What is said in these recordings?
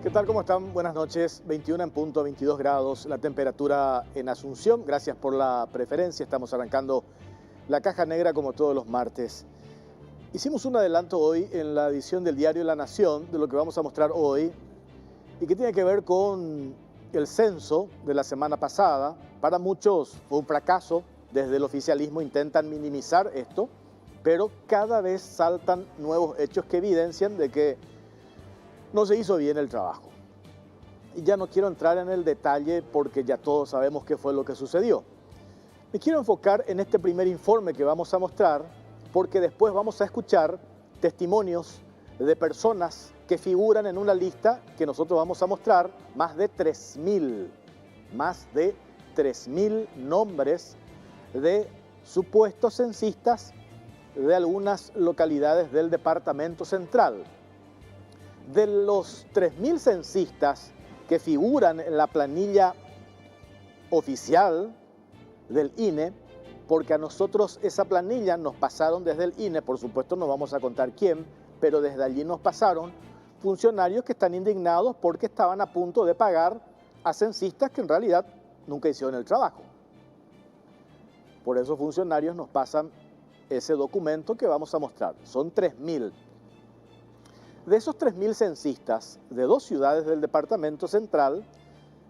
¿Qué tal? ¿Cómo están? Buenas noches. 21 en punto, 22 grados la temperatura en Asunción. Gracias por la preferencia. Estamos arrancando la caja negra como todos los martes. Hicimos un adelanto hoy en la edición del diario La Nación de lo que vamos a mostrar hoy y que tiene que ver con el censo de la semana pasada. Para muchos fue un fracaso. Desde el oficialismo intentan minimizar esto, pero cada vez saltan nuevos hechos que evidencian de que no se hizo bien el trabajo. Y ya no quiero entrar en el detalle porque ya todos sabemos qué fue lo que sucedió. Me quiero enfocar en este primer informe que vamos a mostrar porque después vamos a escuchar testimonios de personas que figuran en una lista que nosotros vamos a mostrar, más de 3.000 nombres de supuestos censistas de algunas localidades del departamento central. De los 3.000 censistas que figuran en la planilla oficial del INE, porque a nosotros esa planilla nos pasaron desde el INE, por supuesto no vamos a contar quién, pero desde allí nos pasaron funcionarios que están indignados porque estaban a punto de pagar a censistas que en realidad nunca hicieron el trabajo. Por eso funcionarios nos pasan ese documento que vamos a mostrar. Son 3.000. De esos 3.000 censistas de dos ciudades del departamento central,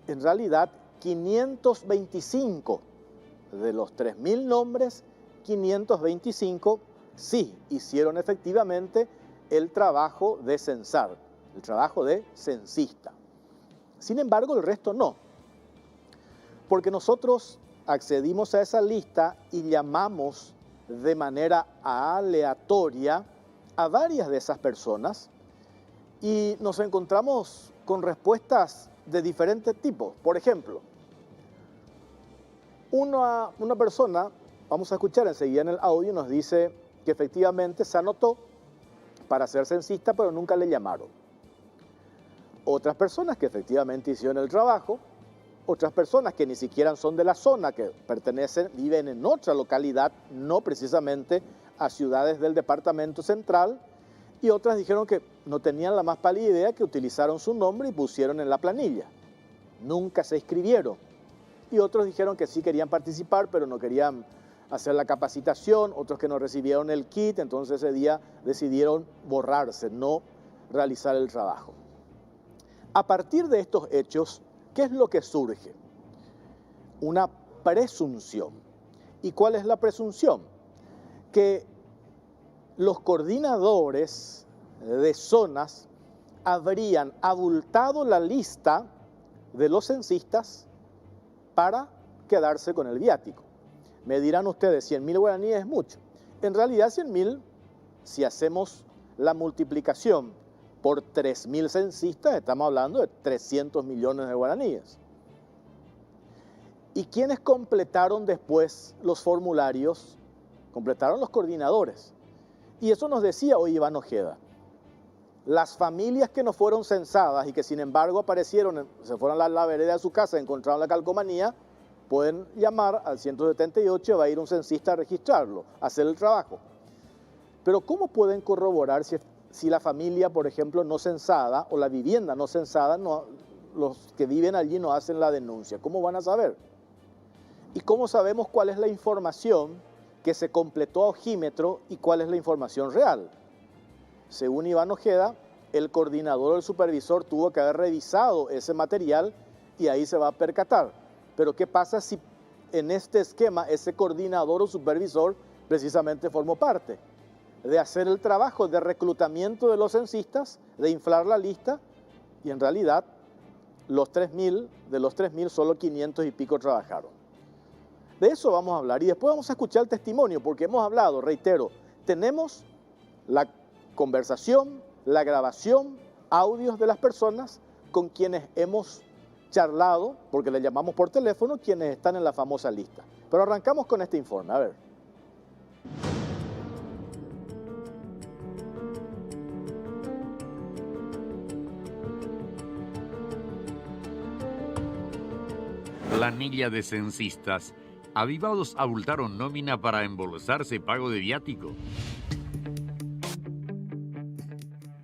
en realidad 525 de los 3.000 nombres, 525 sí hicieron efectivamente el trabajo de censar, el trabajo de censista. Sin embargo, el resto no, porque nosotros accedimos a esa lista y llamamos de manera aleatoria a varias de esas personas y nos encontramos con respuestas de diferentes tipos. Por ejemplo, una persona, vamos a escuchar enseguida en el audio, nos dice que efectivamente se anotó para ser censista, pero nunca le llamaron. Otras personas que efectivamente hicieron el trabajo, otras personas que ni siquiera son de la zona, que pertenecen, viven en otra localidad, no precisamente a ciudades del departamento central, y otras dijeron que no tenían la más pálida idea, que utilizaron su nombre y pusieron en la planilla. Nunca se inscribieron. Y otros dijeron que sí querían participar, pero no querían hacer la capacitación, otros que no recibieron el kit, entonces ese día decidieron borrarse, no realizar el trabajo. A partir de estos hechos, ¿qué es lo que surge? Una presunción. ¿Y cuál es la presunción? Que los coordinadores de zonas habrían abultado la lista de los censistas para quedarse con el viático. Me dirán ustedes, 100.000 guaraníes es mucho. En realidad 100.000, si hacemos la multiplicación por 3.000 censistas, estamos hablando de 300 millones de guaraníes. ¿Y quiénes completaron después los formularios? Completaron los coordinadores. Y eso nos decía hoy Iván Ojeda. Las familias que no fueron censadas y que sin embargo aparecieron, se fueron a la vereda de su casa, encontraron la calcomanía, pueden llamar al 178, va a ir un censista a registrarlo, a hacer el trabajo. Pero ¿cómo pueden corroborar si la familia, por ejemplo, no censada o la vivienda no censada, los que viven allí no hacen la denuncia? ¿Cómo van a saber? ¿Y cómo sabemos cuál es la información que se completó a ojímetro y cuál es la información real? Según Iván Ojeda, el coordinador o el supervisor tuvo que haber revisado ese material y ahí se va a percatar. Pero ¿qué pasa si en este esquema ese coordinador o supervisor precisamente formó parte de hacer el trabajo de reclutamiento de los censistas, de inflar la lista, y en realidad de los 3.000 solo 500 y pico trabajaron? De eso vamos a hablar y después vamos a escuchar el testimonio, porque hemos hablado, reitero, tenemos la conversación, la grabación, audios de las personas con quienes hemos charlado, porque le llamamos por teléfono, quienes están en la famosa lista. Pero arrancamos con este informe, a ver. Planilla de censistas. Avivados abultaron nómina para embolsarse pago de viático.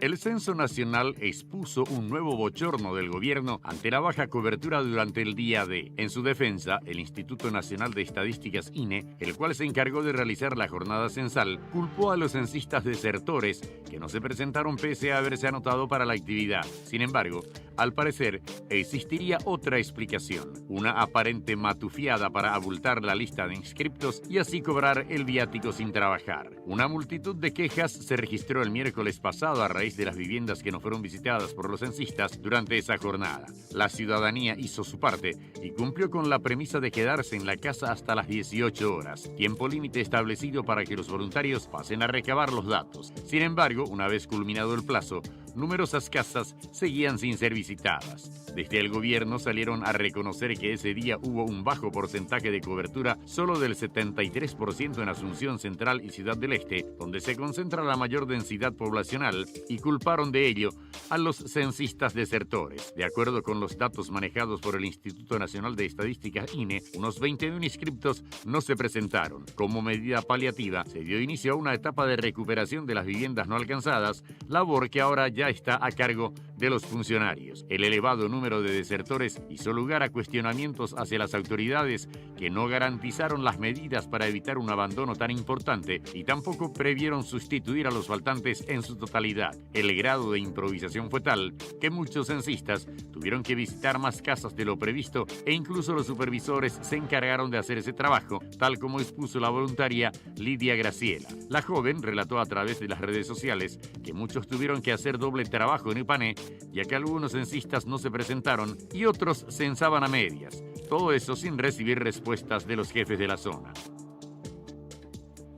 El Censo Nacional expuso un nuevo bochorno del gobierno ante la baja cobertura durante el día D. En su defensa, el Instituto Nacional de Estadísticas INE, el cual se encargó de realizar la jornada censal, culpó a los censistas desertores que no se presentaron pese a haberse anotado para la actividad. Sin embargo, al parecer, existiría otra explicación, una aparente matufiada para abultar la lista de inscriptos y así cobrar el viático sin trabajar. Una multitud de quejas se registró el miércoles pasado a raíz de las viviendas que no fueron visitadas por los censistas durante esa jornada. La ciudadanía hizo su parte y cumplió con la premisa de quedarse en la casa hasta las 18 horas, tiempo límite establecido para que los voluntarios pasen a recabar los datos. Sin embargo, una vez culminado el plazo, numerosas casas seguían sin ser visitadas. Desde el gobierno salieron a reconocer que ese día hubo un bajo porcentaje de cobertura, solo del 73% en Asunción Central y Ciudad del Este, donde se concentra la mayor densidad poblacional, y culparon de ello a los censistas desertores. De acuerdo con los datos manejados por el Instituto Nacional de Estadísticas INE, unos 20.000 inscriptos no se presentaron. Como medida paliativa, se dio inicio a una etapa de recuperación de las viviendas no alcanzadas, labor que ahora ya está a cargo de los funcionarios. El elevado número de desertores hizo lugar a cuestionamientos hacia las autoridades que no garantizaron las medidas para evitar un abandono tan importante y tampoco previeron sustituir a los faltantes en su totalidad. El grado de improvisación fue tal que muchos censistas tuvieron que visitar más casas de lo previsto e incluso los supervisores se encargaron de hacer ese trabajo, tal como expuso la voluntaria Lidia Graciela. La joven relató a través de las redes sociales que muchos tuvieron que hacer doble trabajo en Ipané, ya que algunos censistas no se presentaron y otros censaban a medias. Todo eso sin recibir respuestas de los jefes de la zona.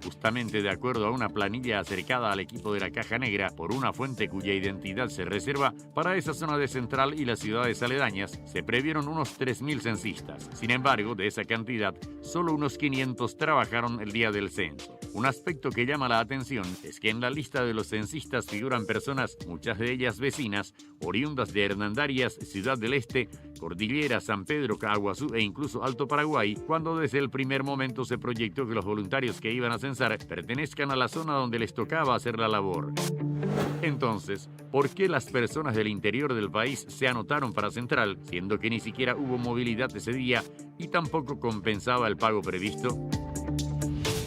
Justamente de acuerdo a una planilla acercada al equipo de la Caja Negra por una fuente cuya identidad se reserva, para esa zona de Central y las ciudades aledañas se previeron unos 3.000 censistas. Sin embargo, de esa cantidad, solo unos 500 trabajaron el día del censo. Un aspecto que llama la atención es que en la lista de los censistas figuran personas, muchas de ellas vecinas, oriundas de Hernandarias, Ciudad del Este, Cordillera, San Pedro, Caguazú e incluso Alto Paraguay, cuando desde el primer momento se proyectó que los voluntarios que iban a censar pertenezcan a la zona donde les tocaba hacer la labor. Entonces, ¿por qué las personas del interior del país se anotaron para Central, siendo que ni siquiera hubo movilidad ese día y tampoco compensaba el pago previsto?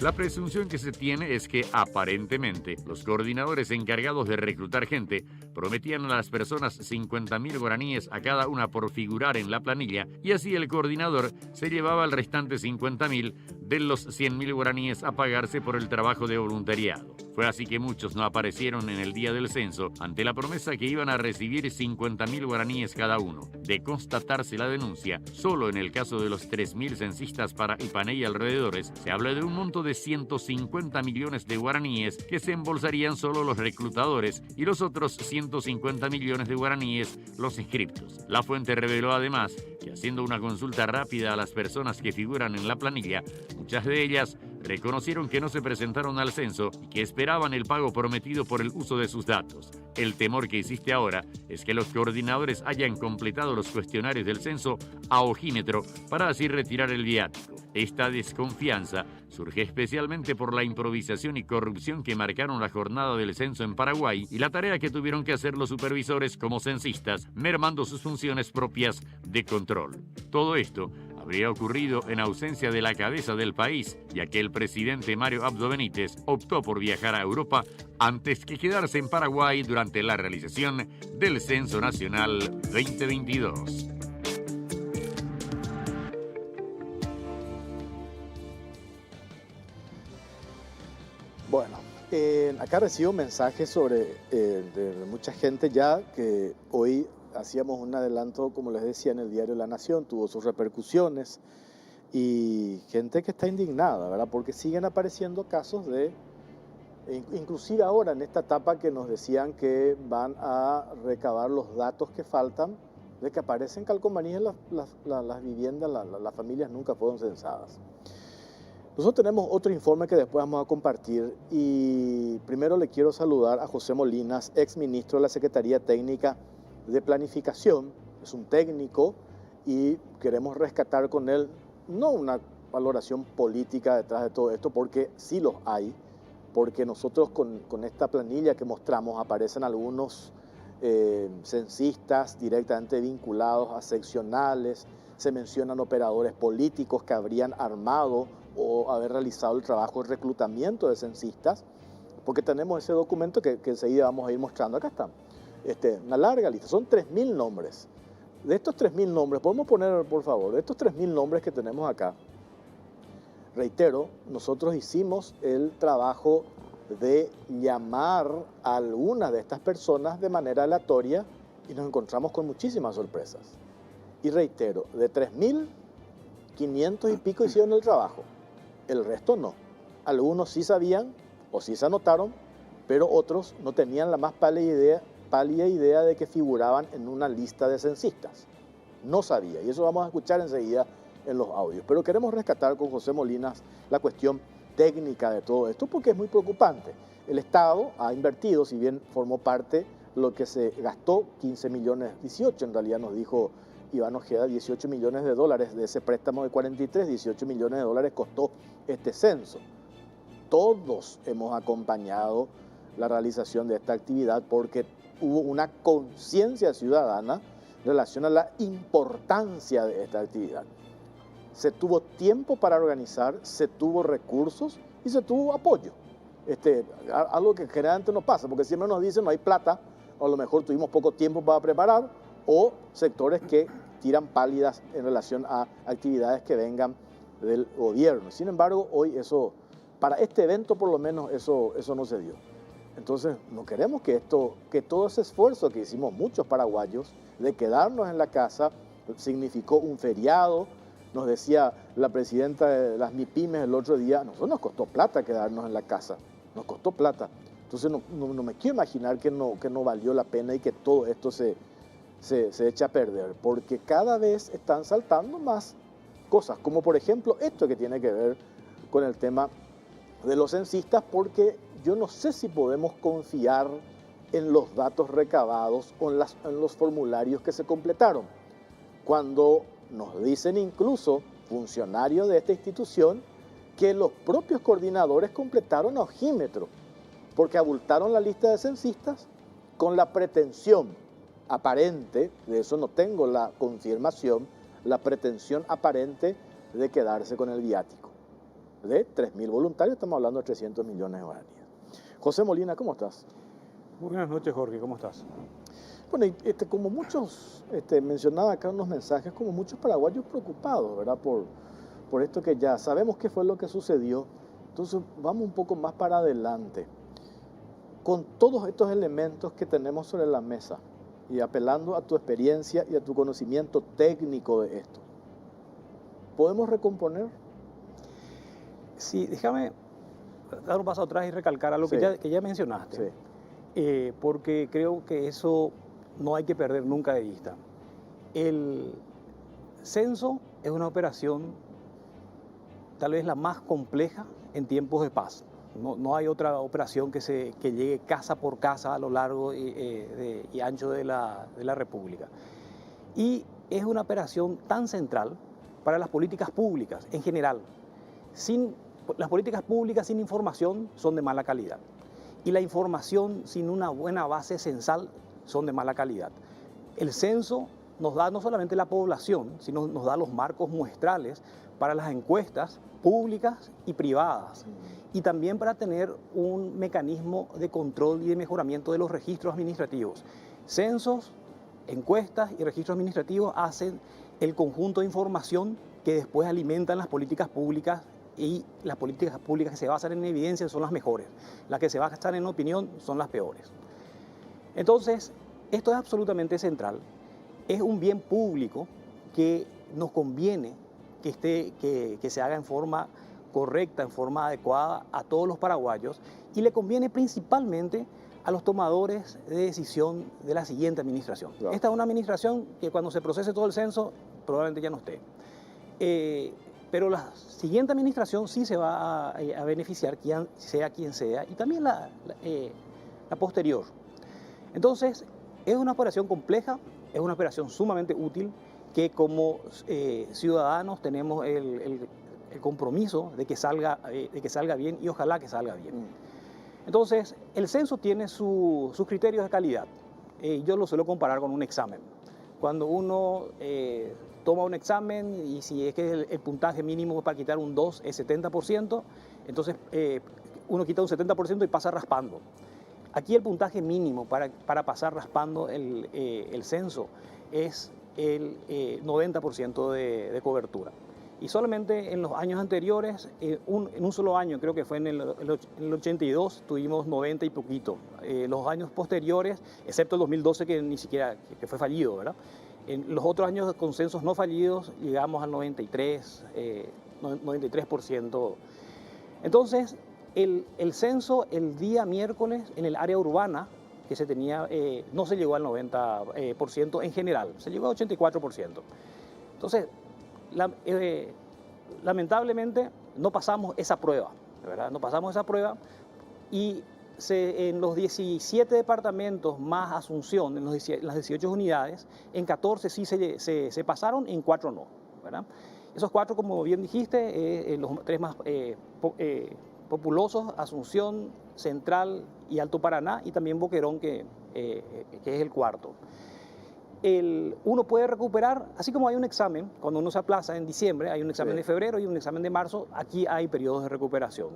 La presunción que se tiene es que, aparentemente, los coordinadores encargados de reclutar gente prometían a las personas 50.000 guaraníes a cada una por figurar en la planilla y así el coordinador se llevaba el restante 50.000 de los 100.000 guaraníes a pagarse por el trabajo de voluntariado. Fue así que muchos no aparecieron en el día del censo ante la promesa que iban a recibir 50.000 guaraníes cada uno. De constatarse la denuncia, solo en el caso de los 3.000 censistas para Ipané y alrededores, se habla de un monto de 150 millones de guaraníes que se embolsarían solo los reclutadores y los otros 150 millones de guaraníes los inscriptos. La fuente reveló además que, haciendo una consulta rápida a las personas que figuran en la planilla, muchas de ellas reconocieron que no se presentaron al censo y que esperaban el pago prometido por el uso de sus datos. El temor que existe ahora es que los coordinadores hayan completado los cuestionarios del censo a ojímetro para así retirar el viático. Esta desconfianza surge especialmente por la improvisación y corrupción que marcaron la jornada del censo en Paraguay y la tarea que tuvieron que hacer los supervisores como censistas, mermando sus funciones propias de control. Todo esto habría ocurrido en ausencia de la cabeza del país, ya que el presidente Mario Abdo Benítez optó por viajar a Europa antes que quedarse en Paraguay durante la realización del Censo Nacional 2022. Bueno, acá recibo mensajes de mucha gente ya que hoy hacíamos un adelanto, como les decía, en el diario La Nación, tuvo sus repercusiones y gente que está indignada, ¿verdad? Porque siguen apareciendo casos inclusive ahora en esta etapa que nos decían que van a recabar los datos que faltan, de que aparecen calcomanías las viviendas, las familias nunca fueron censadas. Nosotros tenemos otro informe que después vamos a compartir y primero le quiero saludar a José Molinas, ex ministro de la Secretaría Técnica de Planificación. Es un técnico y queremos rescatar con él no una valoración política detrás de todo esto, porque sí los hay, porque nosotros con esta planilla que mostramos aparecen algunos censistas directamente vinculados a seccionales, se mencionan operadores políticos que habrían armado o haber realizado el trabajo de reclutamiento de censistas, porque tenemos ese documento que enseguida vamos a ir mostrando. Acá está, una larga lista, son 3.000 nombres. De estos 3.000 nombres, podemos poner, por favor, de estos 3.000 nombres que tenemos acá, reitero, nosotros hicimos el trabajo de llamar a algunas de estas personas de manera aleatoria y nos encontramos con muchísimas sorpresas. Y reitero, de 3.500 y pico hicieron el trabajo, el resto no. Algunos sí sabían o sí se anotaron, pero otros no tenían la más pálida idea de que figuraban en una lista de censistas. No sabía, y eso vamos a escuchar enseguida en los audios. Pero queremos rescatar con José Molinas la cuestión técnica de todo esto, porque es muy preocupante. El Estado ha invertido, si bien formó parte lo que se gastó, 15 millones, 18 en realidad nos dijo Iván Ojeda, 18 millones de dólares de ese préstamo de 43, 18 millones de dólares costó este censo. Todos hemos acompañado la realización de esta actividad porque hubo una conciencia ciudadana en relación a la importancia de esta actividad. Se tuvo tiempo para organizar, se tuvo recursos y se tuvo apoyo. Algo que generalmente no pasa, porque siempre nos dicen no hay plata, o a lo mejor tuvimos poco tiempo para preparar, o sectores que tiran pálidas en relación a actividades que vengan del gobierno. Sin embargo, hoy eso, para este evento por lo menos, eso no se dio. Entonces, no queremos que todo ese esfuerzo que hicimos muchos paraguayos de quedarnos en la casa, significó un feriado. Nos decía la presidenta de las MIPYMES el otro día, a nosotros nos costó plata quedarnos en la casa, nos costó plata. Entonces no me quiero imaginar que no valió la pena y que todo esto se echa a perder, porque cada vez están saltando más cosas, como por ejemplo esto que tiene que ver con el tema de los censistas, porque yo no sé si podemos confiar en los datos recabados o en los formularios que se completaron, cuando nos dicen incluso funcionarios de esta institución que los propios coordinadores completaron a ojímetro, porque abultaron la lista de censistas con la pretensión aparente, de eso no tengo la confirmación, la pretensión aparente de quedarse con el viático. De 3.000 voluntarios, estamos hablando de 300 millones de guaraníes. José Molina, ¿cómo estás? Buenas noches, Jorge, ¿cómo estás? Bueno, como muchos, mencionaba acá unos mensajes, como muchos paraguayos preocupados, ¿verdad? Por esto que ya sabemos qué fue lo que sucedió. Entonces, vamos un poco más para adelante. Con todos estos elementos que tenemos sobre la mesa y apelando a tu experiencia y a tu conocimiento técnico de esto, ¿podemos recomponer? Sí, déjame dar un paso atrás y recalcar algo Sí. que ya mencionaste, Sí. porque creo que eso no hay que perder nunca de vista. El censo es una operación tal vez la más compleja en tiempos de paz. No hay otra operación que llegue casa por casa a lo largo y ancho de la República. Y es una operación tan central para las políticas públicas en general. Las políticas públicas sin información son de mala calidad. Y la información sin una buena base censal son de mala calidad. El censo nos da no solamente la población, sino nos da los marcos muestrales para las encuestas públicas y privadas. Y también para tener un mecanismo de control y de mejoramiento de los registros administrativos. Censos, encuestas y registros administrativos hacen el conjunto de información que después alimentan las políticas públicas, y las políticas públicas que se basan en evidencia son las mejores. Las que se basan en opinión son las peores. Entonces, esto es absolutamente central. Es un bien público que nos conviene que se haga en forma correcta, en forma adecuada a todos los paraguayos, y le conviene principalmente a los tomadores de decisión de la siguiente administración. Claro. Esta es una administración que cuando se procese todo el censo probablemente ya no esté. Pero la siguiente administración sí se va a beneficiar, sea quien sea, y también la posterior. Entonces, es una operación compleja, es una operación sumamente útil, que como ciudadanos tenemos el compromiso de que salga bien, y ojalá que salga bien. Entonces, el censo tiene sus criterios de calidad. Yo lo suelo comparar con un examen. Cuando uno toma un examen y si es que el puntaje mínimo para quitar un 2 es 70%, entonces uno quita un 70% y pasa raspando. Aquí el puntaje mínimo para pasar raspando el censo es el 90% de cobertura. Y solamente en los años anteriores, en un solo año, creo que fue en el 82, tuvimos 90 y poquito. Los años posteriores, excepto el 2012 que ni siquiera que fue fallido, ¿verdad? En los otros años con censos no fallidos llegamos al 93%. Entonces, el censo el día miércoles en el área urbana que se tenía, no se llegó al 90% en general, se llegó al 84%. Entonces, lamentablemente no pasamos esa prueba, ¿verdad? No pasamos esa prueba y en los 17 departamentos más Asunción, en las 18 unidades, en 14 sí se pasaron, en 4 no, ¿verdad? Esos 4, como bien dijiste, los 3 más populosos, Asunción, Central y Alto Paraná, y también Boquerón, que es el cuarto. Uno puede recuperar, así como hay un examen, cuando uno se aplaza en diciembre, hay un examen de febrero y un examen de marzo, aquí hay periodos de recuperación.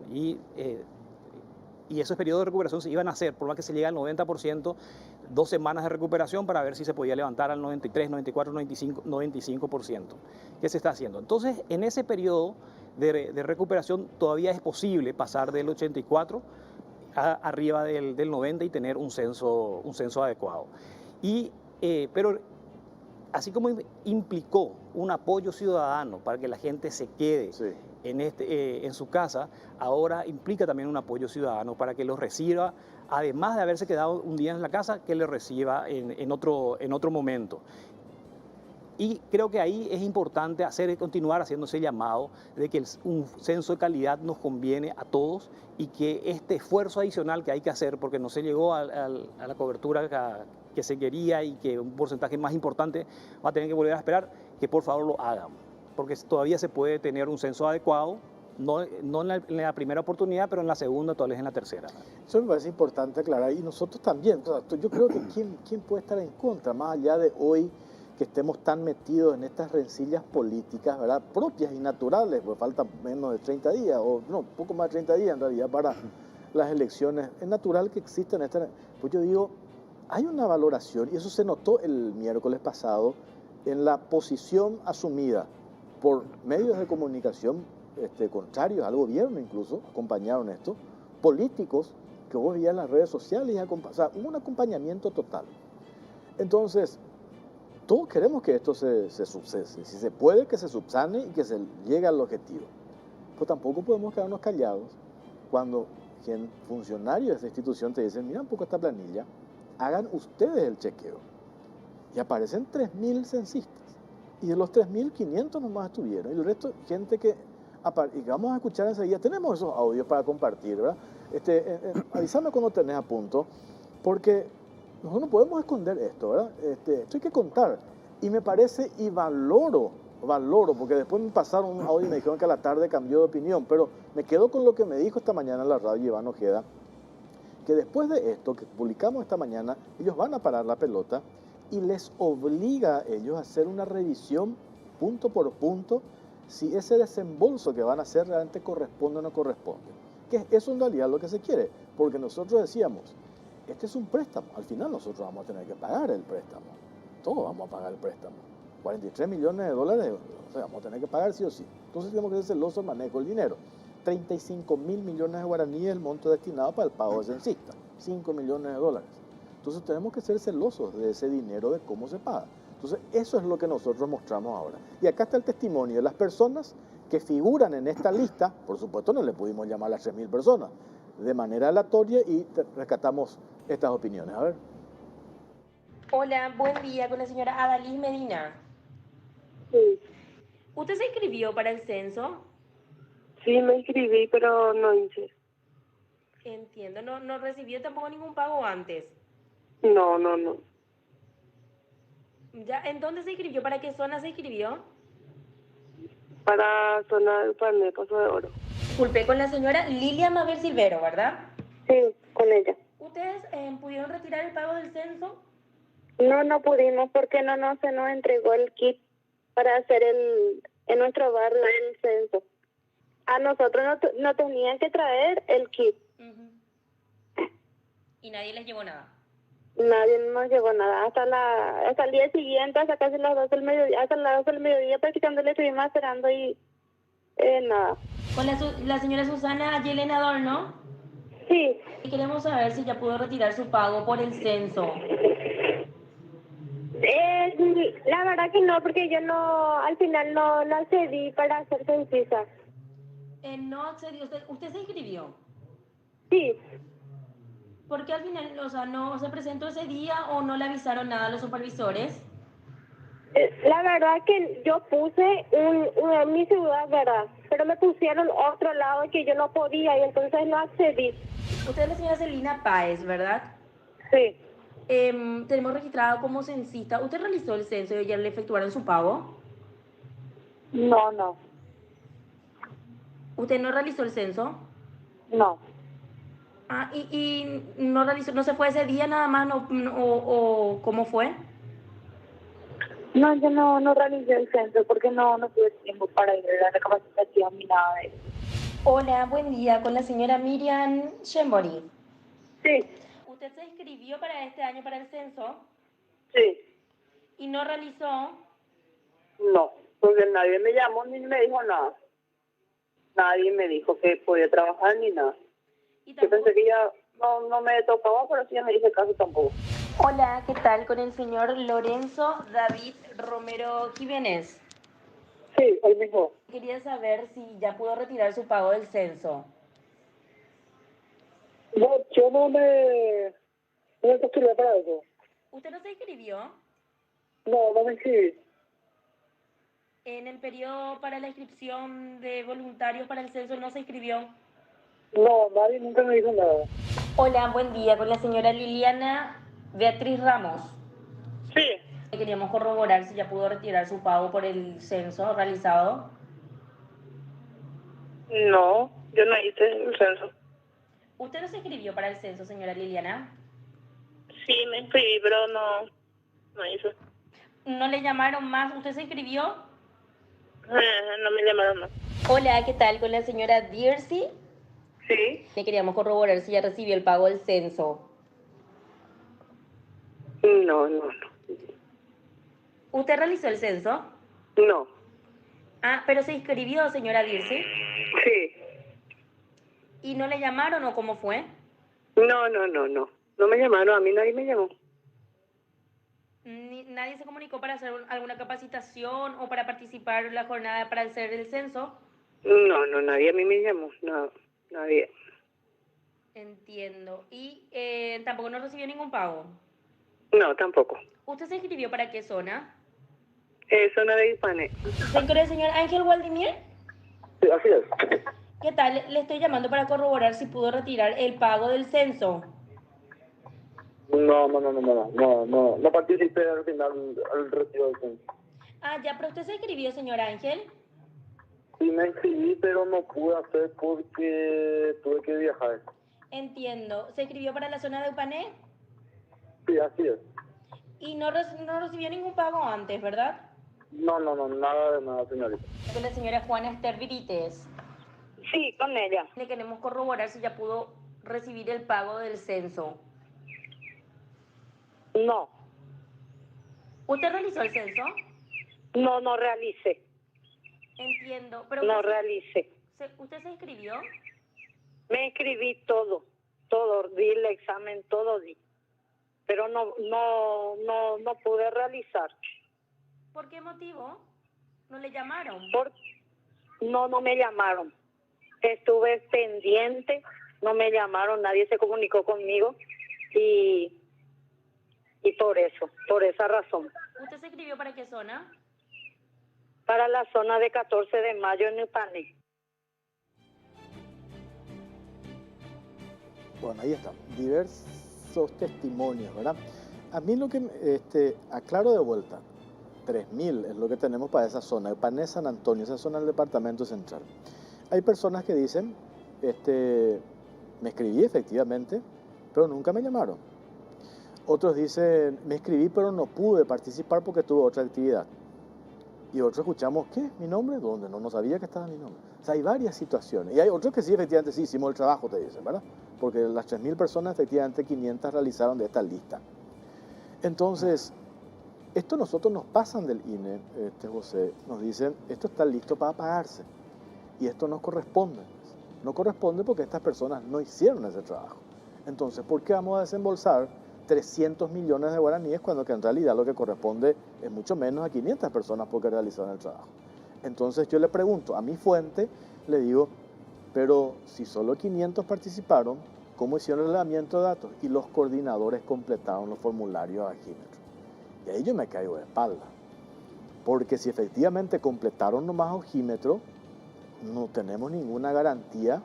Y esos periodos de recuperación se iban a hacer, por más que se llega al 90%, 2 semanas de recuperación para ver si se podía levantar al 93, 94, 95%, que se está haciendo. Entonces, en ese periodo de recuperación todavía es posible pasar del 84 arriba del 90 y tener un censo adecuado. Pero así como implicó un apoyo ciudadano para que la gente se quede en su casa, ahora implica también un apoyo ciudadano para que los reciba, además de haberse quedado un día en la casa, que le reciba en otro momento. Y creo que ahí es importante continuar haciendo ese llamado de que un censo de calidad nos conviene a todos y que este esfuerzo adicional que hay que hacer, porque no se llegó a la cobertura que se quería y que un porcentaje más importante va a tener que volver a esperar, que por favor lo hagan, porque todavía se puede tener un censo adecuado, no en la primera oportunidad, pero en la segunda, tal vez en la tercera. Eso me parece importante aclarar, y nosotros también. Yo creo que ¿quién puede estar en contra, más allá de hoy que estemos tan metidos en estas rencillas políticas, ¿verdad?, propias y naturales, pues faltan menos de 30 días, o no, poco más de 30 días en realidad para las elecciones. Es natural que existan estas. Pues yo digo, hay una valoración, y eso se notó el miércoles pasado, en la posición asumida por medios de comunicación contrarios al gobierno, incluso acompañaron esto, políticos que vos veías en las redes sociales, o sea, hubo un acompañamiento total. Entonces, todos queremos que esto si se puede, que se subsane y que se llegue al objetivo. Pero tampoco podemos quedarnos callados cuando funcionarios de esta institución te dicen, mira un poco esta planilla, hagan ustedes el chequeo. Y aparecen 3.000 censistas. Y de los 3.500 nomás estuvieron. Y el resto, gente que vamos a escuchar enseguida. Tenemos esos audios para compartir, ¿verdad? Avísame cuando tenés a punto, porque nosotros no podemos esconder esto, ¿verdad? Esto hay que contar. Y me parece, y valoro, porque después me pasaron un audio y me dijeron que a la tarde cambió de opinión, pero me quedo con lo que me dijo esta mañana en la radio Iván Ojeda, que después de esto que publicamos esta mañana, ellos van a parar la pelota y les obliga a ellos a hacer una revisión punto por punto si ese desembolso que van a hacer realmente corresponde o no corresponde. Que eso en realidad es lo que se quiere, porque nosotros decíamos, este es un préstamo, al final nosotros vamos a tener que pagar el préstamo, todos vamos a pagar el préstamo, 43 millones de dólares, o sea, vamos a tener que pagar sí o sí. Entonces tenemos que ser celosos del manejo del dinero. 35 mil millones de guaraníes el monto destinado para el pago de censistas, 5 millones de dólares. Entonces tenemos que ser celosos de ese dinero, de cómo se paga. Entonces eso es lo que nosotros mostramos ahora. Y acá está el testimonio de las personas que figuran en esta lista. Por supuesto no le pudimos llamar a las 3.000 personas de manera aleatoria y rescatamos estas opiniones. A ver. Hola, buen día, con la señora Adalys Medina. Sí, ¿Usted se inscribió para el censo? sí me inscribí, pero no hice. Entiendo, no recibió tampoco ningún pago antes. No. Ya, ¿en dónde se inscribió? ¿Para qué zona se inscribió? Para zona del Paso de Oro. Disculpe, con la señora Lilia Mabel Silvero, ¿verdad? Sí, con ella. ¿Ustedes pudieron retirar el pago del censo? No pudimos porque no se nos entregó el kit para hacer en nuestro barrio el censo. A nosotros no tenían que traer el kit. Ujú. Y nadie les llevó nada. Nadie nos llegó nada. Hasta el día siguiente, hasta casi las 12 del mediodía, hasta las 12 del mediodía prácticamente le estuvimos esperando y nada. Con la señora Susana Yelena Adorno, Sí, y queremos saber si ya pudo retirar su pago por el censo. la verdad que no, porque yo al final no accedí para hacer censisa. No accedió, usted se inscribió. Sí, ¿Por qué al final, o sea, no se presentó ese día o no le avisaron nada a los supervisores? la verdad que yo puse en mi ciudad, ¿verdad? Pero me pusieron otro lado que yo no podía y entonces no accedí. Usted es la señora Celina Páez, ¿verdad? Sí, Tenemos registrado como censista. ¿Usted realizó el censo y ya le efectuaron su pago? no. ¿Usted no realizó el censo? No. Ah, y no realizó, no se fue ese día nada más, o ¿cómo fue? No, yo no realicé el censo porque no tuve tiempo para ir a la capacitación ni nada de eso. Hola, buen día, con la señora Miriam Shembori. Sí, ¿Usted se inscribió para este año para el censo sí. y no realizó? No, porque nadie me llamó ni me dijo nada. Nadie me dijo que podía trabajar ni nada. Y Yo tampoco... pensé que ya no me tocaba, pero sí ya me hice caso tampoco. Hola, ¿qué tal? Con el señor Lorenzo David Romero Jiménez. Sí, el mismo. Quería saber si ya pudo retirar su pago del censo. No, yo no me postulé para eso. ¿Usted no se inscribió? No me inscribí. En el periodo para la inscripción de voluntarios para el censo no se inscribió. No, nadie nunca me dijo nada. Hola, buen día, con la señora Liliana Beatriz Ramos. Sí. Queríamos corroborar si ya pudo retirar su pago por el censo realizado. No, yo no hice el censo. ¿Usted no se inscribió para el censo, señora Liliana? Sí, me inscribí, pero no hice. ¿No le llamaron más? ¿Usted se inscribió? No me llamaron más. Hola, ¿qué tal? Con la señora Dircy. Sí. Le queríamos corroborar si ya recibió el pago del censo. No. ¿Usted realizó el censo? No. Ah, pero se inscribió, señora Dircy. Sí. ¿Y no le llamaron o cómo fue? No. No me llamaron, a mí nadie me llamó. ¿Nadie se comunicó para hacer alguna capacitación o para participar en la jornada para hacer el censo? No, nadie a mí me llamó. No, nadie. Entiendo. ¿Y tampoco no recibió ningún pago? No, tampoco. ¿Usted se inscribió para qué zona? Zona de Hispane. ¿Con el señor Ángel Waldimier? Sí, así es. ¿Qué tal? Le estoy llamando para corroborar si pudo retirar el pago del censo. No participé al final al retiro del censo. Ah, ya, pero usted se inscribió, señor Ángel. Sí me inscribí, pero no pude hacer porque tuve que viajar. Entiendo. ¿Se inscribió para la zona de Upané? Sí, así es. Y no recibió ningún pago antes, ¿verdad? No, nada de nada, señorita. Con la señora Juana Esther Virites. Sí, con ella. Le queremos corroborar si ya pudo recibir el pago del censo. No, ¿Usted realizó el censo? no realicé. Entiendo. Pero No usted, realicé. ¿usted se inscribió? Me inscribí todo, di el examen, todo di. Pero no pude realizar. ¿Por qué motivo? ¿No le llamaron? No me llamaron. Estuve pendiente, no me llamaron, nadie se comunicó conmigo y por esa razón. ¿Usted se inscribió para qué zona? Para la zona de 14 de mayo en Upané. Bueno, ahí están, diversos testimonios, ¿verdad? A mí lo que, aclaro de vuelta, 3.000 es lo que tenemos para esa zona, Upané, San Antonio, esa zona del departamento central. Hay personas que dicen, Me escribí efectivamente, pero nunca me llamaron. Otros dicen, me escribí pero no pude participar porque tuve otra actividad. Y otros escuchamos, ¿qué? ¿Mi nombre? ¿Dónde? No sabía que estaba mi nombre. O sea, hay varias situaciones. Y hay otros que sí, efectivamente, sí, hicimos el trabajo, te dicen, ¿verdad? Porque las 3.000 personas, efectivamente, 500 realizaron de esta lista. Entonces, esto nosotros nos pasan del INE, José, nos dicen, esto está listo para pagarse. Y esto no corresponde. No corresponde porque estas personas no hicieron ese trabajo. Entonces, ¿por qué vamos a desembolsar 300 millones de guaraníes cuando que en realidad lo que corresponde es mucho menos a 500 personas porque realizaron el trabajo? Entonces yo le pregunto a mi fuente, le digo, pero si solo 500 participaron, ¿cómo hicieron el relevamiento de datos? Y los coordinadores completaron los formularios a Ajímetro. Y ahí yo me caigo de espalda. Porque si efectivamente completaron nomás Ojímetro, no tenemos ninguna garantía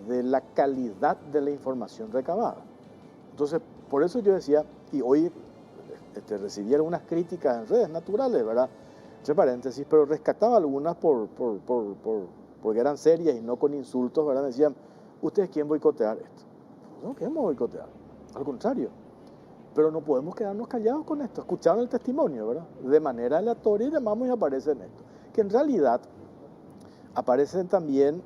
de la calidad de la información recabada. Entonces, por eso yo decía, y hoy recibí algunas críticas en redes naturales, ¿verdad? Entre paréntesis, pero rescataba algunas porque eran serias y no con insultos, ¿verdad? Me decían, ¿ustedes quieren boicotear esto? No queremos boicotear, al contrario. Pero no podemos quedarnos callados con esto. Escucharon el testimonio, ¿verdad? De manera aleatoria y llamamos y aparece en esto. Que en realidad aparecen también,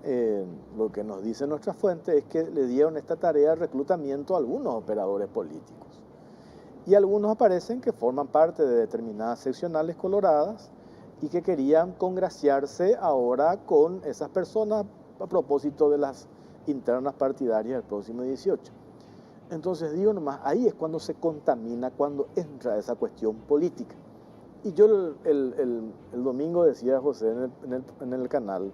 lo que nos dice nuestra fuente, es que le dieron esta tarea de reclutamiento a algunos operadores políticos. Y algunos aparecen que forman parte de determinadas seccionales coloradas y que querían congraciarse ahora con esas personas a propósito de las internas partidarias del próximo 18. Entonces digo nomás, ahí es cuando se contamina, cuando entra esa cuestión política. Y yo el domingo decía, José, en el canal,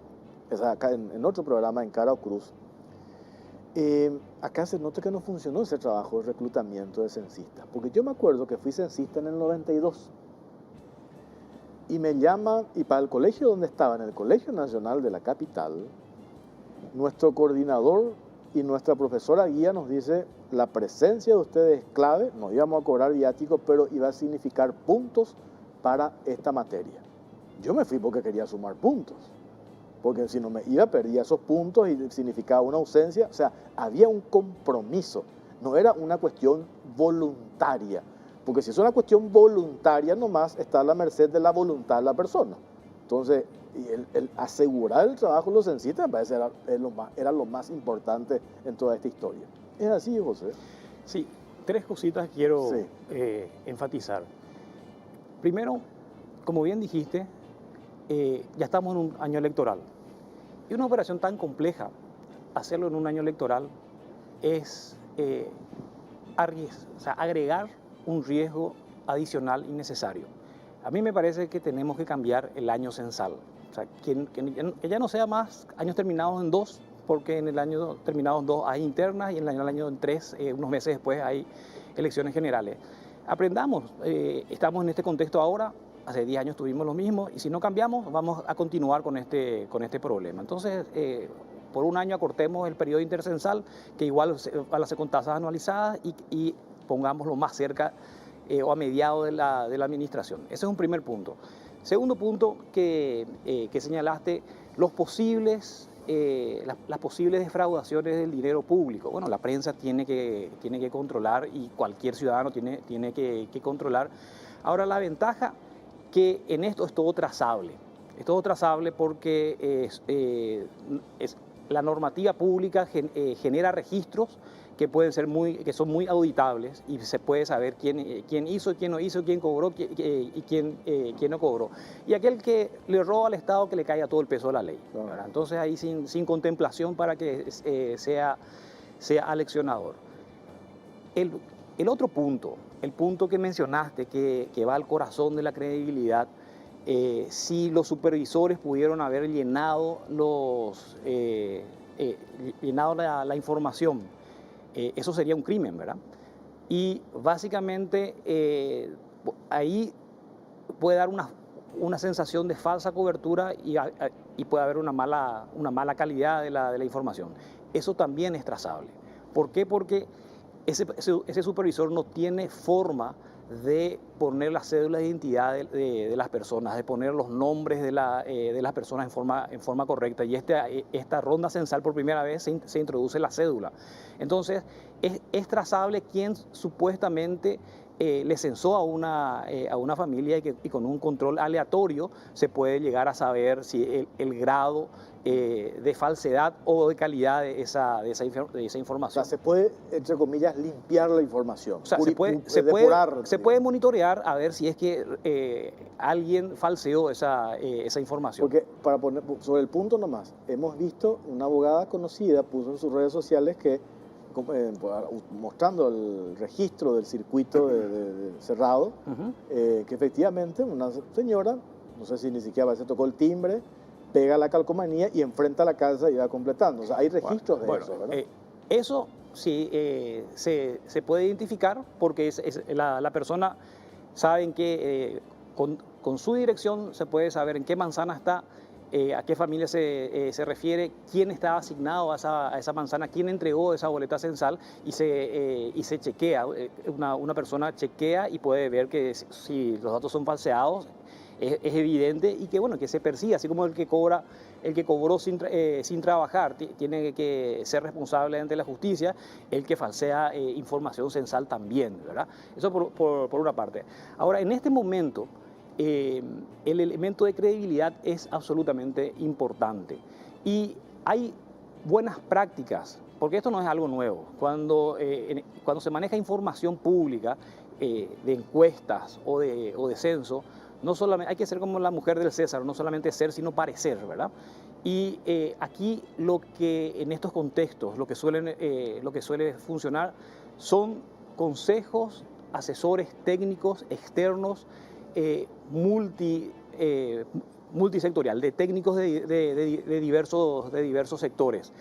acá en otro programa, en Cara o Cruz, acá se nota que no funcionó ese trabajo de reclutamiento de censistas. Porque yo me acuerdo que fui censista en el 92. Y me llama, y para el colegio donde estaba, en el Colegio Nacional de la capital, nuestro coordinador y nuestra profesora guía nos dice, la presencia de ustedes es clave, nos íbamos a cobrar viáticos, pero iba a significar puntos para esta materia. Yo me fui porque quería sumar puntos, porque si no me iba perdía esos puntos y significaba una ausencia. O sea, había un compromiso, no era una cuestión voluntaria, porque si es una cuestión voluntaria nomás está a la merced de la voluntad de la persona. Entonces, el asegurar el trabajo de los censistas me parece era lo más importante en toda esta historia. ¿Es así, José? Sí, tres cositas quiero enfatizar. Primero, como bien dijiste, ya estamos en un año electoral. Y una operación tan compleja, hacerlo en un año electoral, es agregar un riesgo adicional innecesario. A mí me parece que tenemos que cambiar el año censal. O sea, que ya no sea más años terminados en 2, porque en el año terminado en 2 hay internas y en el año en 3, unos meses después, hay elecciones generales. Aprendamos, estamos en este contexto ahora, hace 10 años tuvimos lo mismo, y si no cambiamos, vamos a continuar con este problema. Entonces, por un año acortemos el periodo intercensal, que igual van a ser con tasas anualizadas, y pongámoslo más cerca o a mediados de la administración. Ese es un primer punto. Segundo punto que señalaste, las posibles defraudaciones del dinero público. Bueno, la prensa tiene que controlar y cualquier ciudadano tiene que controlar. Ahora, la ventaja que en esto es todo trazable. Es todo trazable porque la normativa pública genera registros que son muy auditables y se puede saber quién hizo, quién no hizo, quién cobró y quién no cobró. Y aquel que le roba al Estado, que le caiga todo el peso de la ley. ¿Verdad? Entonces ahí sin contemplación para que sea aleccionador. El otro punto, el punto que mencionaste, que va al corazón de la credibilidad, si los supervisores pudieron haber llenado la información, eso sería un crimen, ¿verdad? Y básicamente ahí puede dar una sensación de falsa cobertura y puede haber una mala calidad de la información. Eso también es trazable. ¿Por qué? Porque ese supervisor no tiene forma de poner las cédulas de identidad de las personas, de poner los nombres de las personas en forma correcta. Y esta ronda censal por primera vez se introduce la cédula. Entonces, es trazable quién supuestamente le censó a una familia y con un control aleatorio se puede llegar a saber si el grado de falsedad o de calidad de esa información. O sea, se puede, entre comillas, limpiar la información. O sea, se puede monitorear a ver si es que alguien falseó esa información. Porque, para poner sobre el punto nomás, hemos visto una abogada conocida puso en sus redes sociales que mostrando el registro del circuito de cerrado, que efectivamente una señora, no sé si ni siquiera a veces tocó el timbre, pega la calcomanía y enfrenta la casa y va completando. O sea, hay registros de eso, ¿verdad? Eso sí se puede identificar porque la persona sabe que con su dirección se puede saber en qué manzana está, a qué familia se refiere, quién está asignado a esa manzana, quién entregó esa boleta censal y se chequea. Una persona chequea y puede ver que si los datos son falseados, es evidente y que, bueno, que se persigue, así como el que cobró sin trabajar tiene que ser responsable ante la justicia, el que falsea información censal también, ¿verdad? Eso por una parte. Ahora, en este momento, el elemento de credibilidad es absolutamente importante y hay buenas prácticas, porque esto no es algo nuevo. Cuando se maneja información pública de encuestas o de censo, no solamente hay que ser como la mujer del César, no solamente ser, sino parecer, ¿verdad? Y aquí en estos contextos, lo que suele funcionar son consejos, asesores técnicos externos, multisectorial, de técnicos de diversos sectores.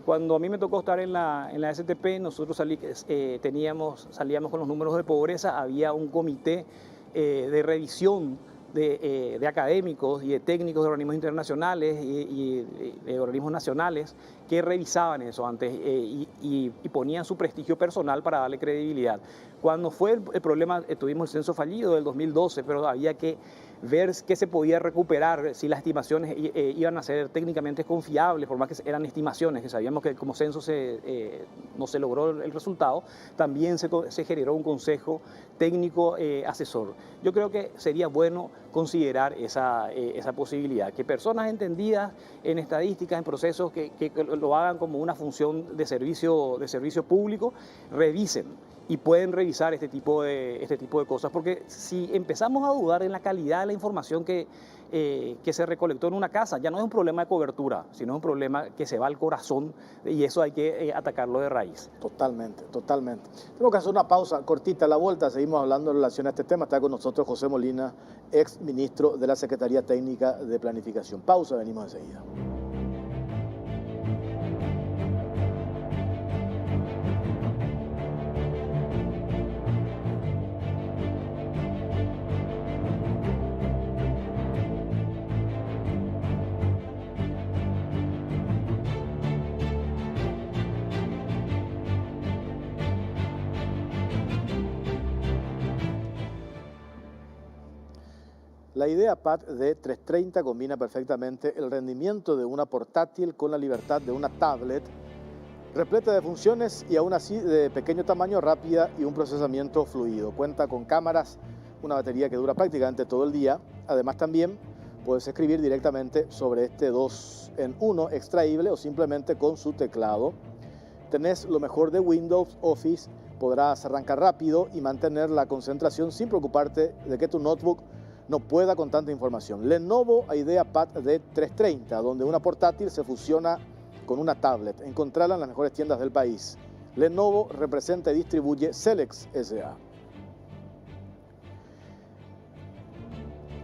Cuando a mí me tocó estar en la STP, nosotros salíamos con los números de pobreza, había un comité de revisión de académicos y de técnicos de organismos internacionales y de organismos nacionales que revisaban eso antes y ponían su prestigio personal para darle credibilidad. Cuando fue el problema, tuvimos el censo fallido del 2012, pero había que ver qué se podía recuperar, si las estimaciones iban a ser técnicamente confiables, por más que eran estimaciones, que sabíamos que como censo no se logró el resultado, también se generó un consejo técnico asesor. Yo creo que sería bueno considerar esa posibilidad, que personas entendidas en estadísticas, en procesos, que lo hagan como una función de servicio público, revisen y pueden revisar este tipo de cosas, porque si empezamos a dudar en la calidad de la información que se recolectó en una casa, ya no es un problema de cobertura, sino es un problema que se va al corazón y eso hay que atacarlo de raíz. Totalmente, totalmente. Tengo que hacer una pausa cortita, a la vuelta seguimos hablando en relación a este tema. Está con nosotros José Molina, ex ministro de la Secretaría Técnica de Planificación. Pausa, venimos enseguida. La idea PAT de 330 combina perfectamente el rendimiento de una portátil con la libertad de una tablet, repleta de funciones y aún así de pequeño tamaño, rápida y un procesamiento fluido. Cuenta con cámaras, una batería que dura prácticamente todo el día. Además también puedes escribir directamente sobre este 2 en 1 extraíble o simplemente con su teclado. Tenés lo mejor de Windows, Office, podrás arrancar rápido y mantener la concentración sin preocuparte de que tu notebook no pueda con tanta información. Lenovo IdeaPad D330, donde una portátil se fusiona con una tablet. Encontrarla en las mejores tiendas del país. Lenovo representa y distribuye Celex S.A.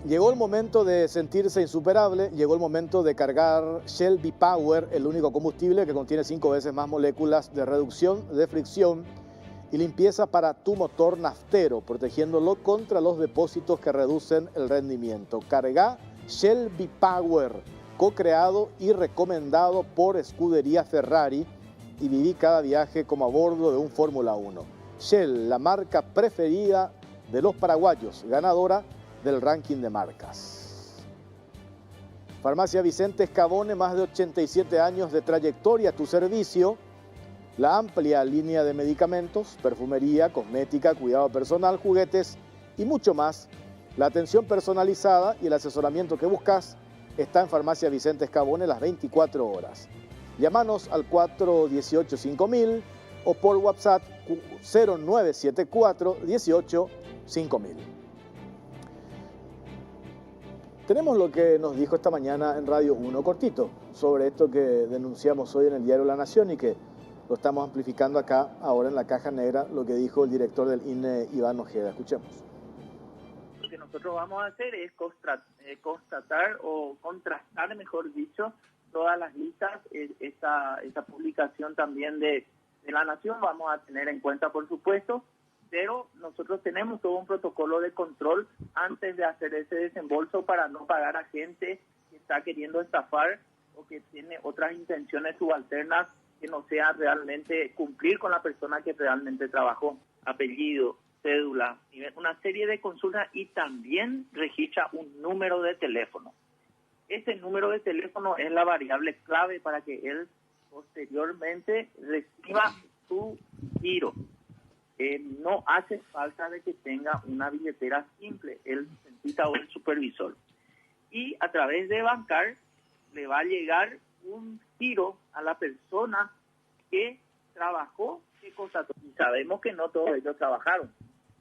Llegó el momento de sentirse insuperable, llegó el momento de cargar Shell V-Power, el único combustible que contiene 5 veces más moléculas de reducción de fricción y limpieza para tu motor naftero, protegiéndolo contra los depósitos que reducen el rendimiento. Carga Shell V-Power, co-creado y recomendado por Escudería Ferrari, y viví cada viaje como a bordo de un Fórmula 1. Shell, la marca preferida de los paraguayos, ganadora del ranking de marcas. Farmacia Vicente Escabone, más de 87 años de trayectoria a tu servicio. La amplia línea de medicamentos, perfumería, cosmética, cuidado personal, juguetes y mucho más. La atención personalizada y el asesoramiento que buscas está en Farmacia Vicente Escabone las 24 horas. Llámanos al 418-5000 o por WhatsApp 0974-18-5000. Tenemos lo que nos dijo esta mañana en Radio 1, cortito, sobre esto que denunciamos hoy en el diario La Nación y que lo estamos amplificando acá, ahora en la caja negra, lo que dijo el director del INE, Iván Ojeda. Escuchemos. Lo que nosotros vamos a hacer es constatar o contrastar, mejor dicho, todas las listas. Esta publicación también de La Nación vamos a tener en cuenta, por supuesto, pero nosotros tenemos todo un protocolo de control antes de hacer ese desembolso para no pagar a gente que está queriendo estafar o que tiene otras intenciones subalternas que no sea realmente cumplir con la persona que realmente trabajó. Apellido, cédula, una serie de consultas y también registra un número de teléfono. Ese número de teléfono es la variable clave para que él posteriormente reciba su giro. No hace falta de que tenga una billetera simple, el dentista o el supervisor. Y a través de Bancar le va a llegar un giro a la persona que trabajó, que constató. Y sabemos que no todos ellos trabajaron,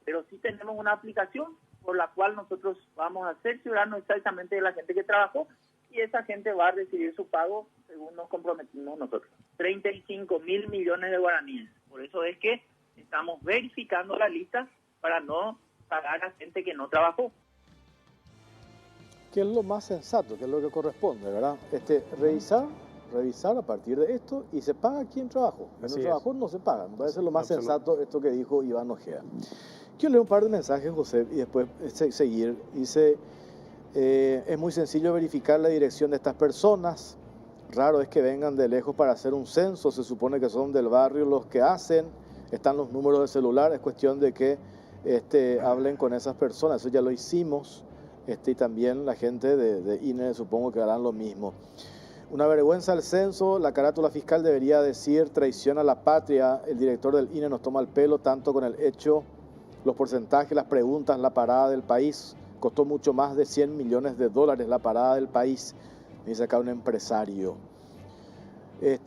pero sí tenemos una aplicación por la cual nosotros vamos a cerciorarnos exactamente de la gente que trabajó y esa gente va a recibir su pago según nos comprometimos nosotros. 35.000 millones de guaraníes. Por eso es que estamos verificando la lista para no pagar a gente que no trabajó. ¿Qué es lo más sensato? ¿Qué es lo que corresponde, verdad? Revisar a partir de esto y se paga quien trabajó. Quien no trabajó no se paga. Me parece lo más sensato esto que dijo Iván Ojeda. Quiero leer un par de mensajes, José, y después seguir. Dice, es muy sencillo verificar la dirección de estas personas. Raro es que vengan de lejos para hacer un censo. Se supone que son del barrio los que hacen. Están los números de celular. Es cuestión de que hablen con esas personas. Eso ya lo hicimos. Y también la gente de INE supongo que harán lo mismo. Una vergüenza el censo, la carátula fiscal debería decir traición a la patria. El director del INE nos toma el pelo tanto con el hecho, los porcentajes, las preguntas, la parada del país. Costó mucho más de 100 millones de dólares la parada del país, me dice acá un empresario.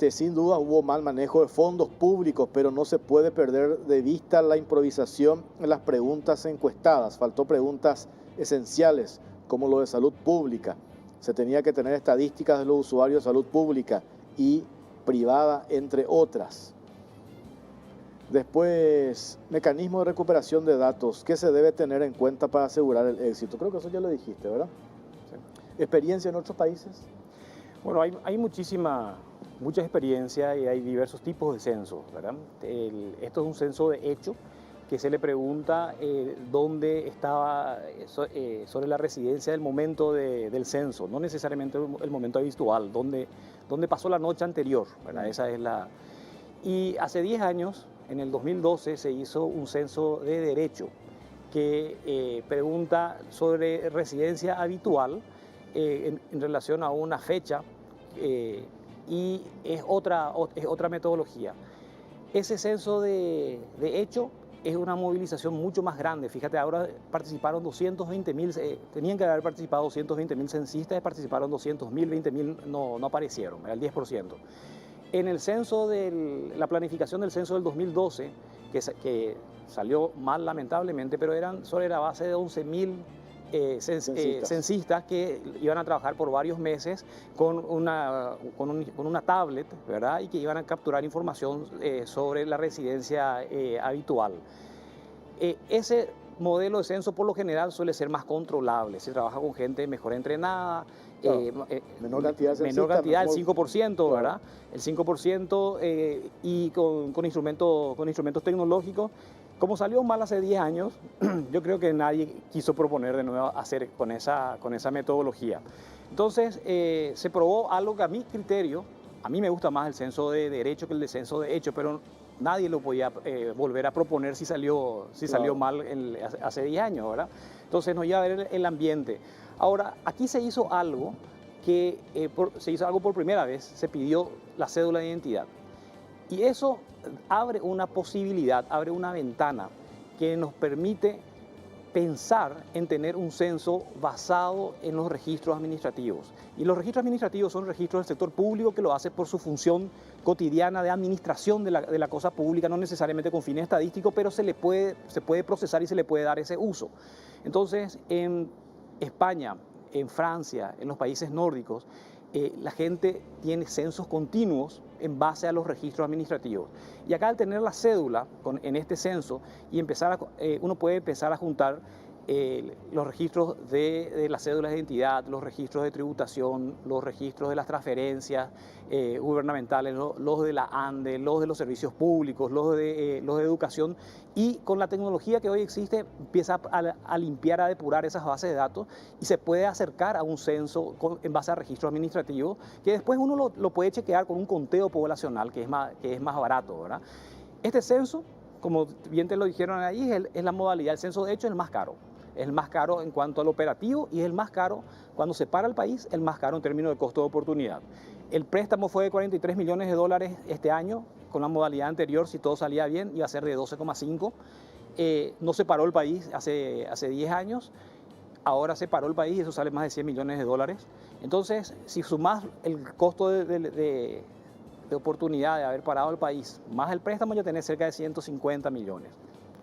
Sin duda hubo mal manejo de fondos públicos, pero no se puede perder de vista la improvisación en las preguntas encuestadas. Faltó preguntas esenciales como lo de salud pública. Se tenía que tener estadísticas de los usuarios de salud pública y privada, entre otras. Después, mecanismo de recuperación de datos. ¿Qué se debe tener en cuenta para asegurar el éxito? Creo que eso ya lo dijiste, ¿verdad? Sí. ¿Experiencia en otros países? Bueno, hay mucha experiencia y hay diversos tipos de censos, ¿verdad? Esto es un censo de hecho, que se le pregunta dónde estaba sobre la residencia del momento del censo, no necesariamente el momento habitual, dónde pasó la noche anterior, ¿verdad? Esa es la... Y hace 10 años, en el 2012, se hizo un censo de derecho que pregunta sobre residencia habitual en relación a una fecha y es otra metodología. Ese censo de hecho es una movilización mucho más grande. Fíjate, ahora participaron 220.000, tenían que haber participado 220.000 censistas, participaron 200.000, 20.000 no aparecieron, era el 10%. En el censo la planificación del censo del 2012, que salió mal lamentablemente, pero eran sobre la base de 11.000 censistas que iban a trabajar por varios meses con una tablet, ¿verdad? Y que iban a capturar información sobre la residencia habitual. Ese modelo de censo por lo general suele ser más controlable, se trabaja con gente mejor entrenada, claro, menor cantidad, el 5%, ¿verdad? El 5% y con instrumentos tecnológicos. Como salió mal hace 10 años, yo creo que nadie quiso proponer de nuevo hacer con esa metodología. Entonces, se probó algo que a mi criterio, a mí me gusta más el censo de derecho que el de censo de hecho, pero nadie lo podía volver a proponer si salió mal hace 10 años, ¿verdad? Entonces nos lleva a ver el ambiente. Ahora, aquí se hizo algo por primera vez, se pidió la cédula de identidad. Y eso abre una posibilidad, abre una ventana que nos permite pensar en tener un censo basado en los registros administrativos. Y los registros administrativos son registros del sector público que lo hace por su función cotidiana de administración de la cosa pública, no necesariamente con fines estadísticos, pero se puede procesar y se le puede dar ese uso. Entonces, en España, en Francia, en los países nórdicos, la gente tiene censos continuos en base a los registros administrativos. Y acá al tener la cédula en este censo y uno puede empezar a juntar los registros de las cédulas de identidad, los registros de tributación, los registros de las transferencias gubernamentales, los de la ANDE, los de los servicios públicos, los de educación, y con la tecnología que hoy existe empieza a limpiar, a depurar esas bases de datos y se puede acercar a un censo en base a registros administrativos que después uno lo puede chequear con un conteo poblacional que es más barato, ¿verdad? Este censo, como bien te lo dijeron ahí, es la modalidad. El censo de hecho es el más caro. Es el más caro en cuanto al operativo y es el más caro cuando se para el país, el más caro en términos de costo de oportunidad. El préstamo fue de 43 millones de dólares este año. Con la modalidad anterior, si todo salía bien, iba a ser de 12,5. No se paró el país hace 10 años. Ahora se paró el país y eso sale más de 100 millones de dólares. Entonces, si sumás el costo de oportunidad de haber parado el país, más el préstamo, ya tenés cerca de 150 millones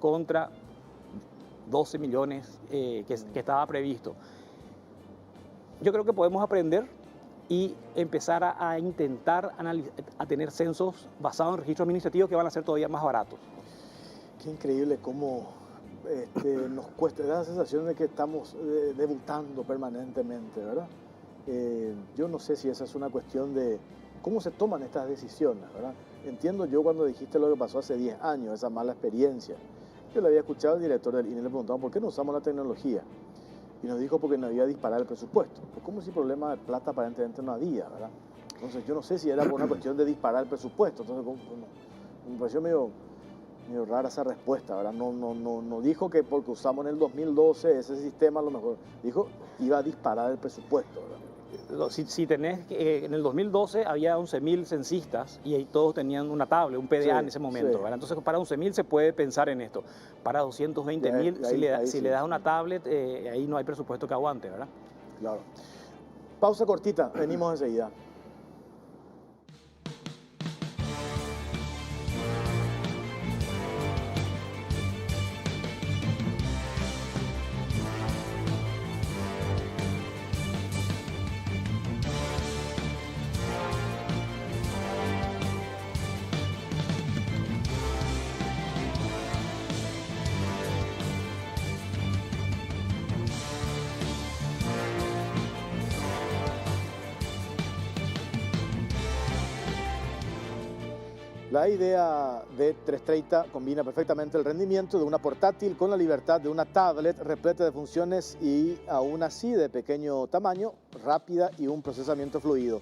contra 12 millones que estaba previsto. Yo creo que podemos aprender y empezar a intentar a tener censos basados en registros administrativos que van a ser todavía más baratos. Qué increíble cómo nos cuesta, da la sensación de que estamos debutando permanentemente, ¿verdad? Yo no sé si esa es una cuestión de cómo se toman estas decisiones, ¿verdad? Entiendo yo cuando dijiste lo que pasó hace 10 años, esa mala experiencia. Yo le había escuchado al director del INE, le preguntaba por qué no usamos la tecnología. Y nos dijo porque no había disparado el presupuesto. Pues como si problema de plata aparentemente no había, ¿verdad? Entonces yo no sé si era por una cuestión de disparar el presupuesto. Entonces me pareció medio rara esa respuesta, ¿verdad? No dijo que porque usamos en el 2012 ese sistema a lo mejor. Dijo iba a disparar el presupuesto, ¿verdad? Si tenés, en el 2012 había 11.000 censistas y ahí todos tenían una tablet, un PDA en ese momento, ¿verdad? Entonces para 11.000 se puede pensar en esto. Para 220.000, si le das una tablet, ahí no hay presupuesto que aguante, ¿verdad? Claro. Pausa cortita, venimos enseguida. La idea de 330 combina perfectamente el rendimiento de una portátil con la libertad de una tablet repleta de funciones y aún así de pequeño tamaño, rápida y un procesamiento fluido.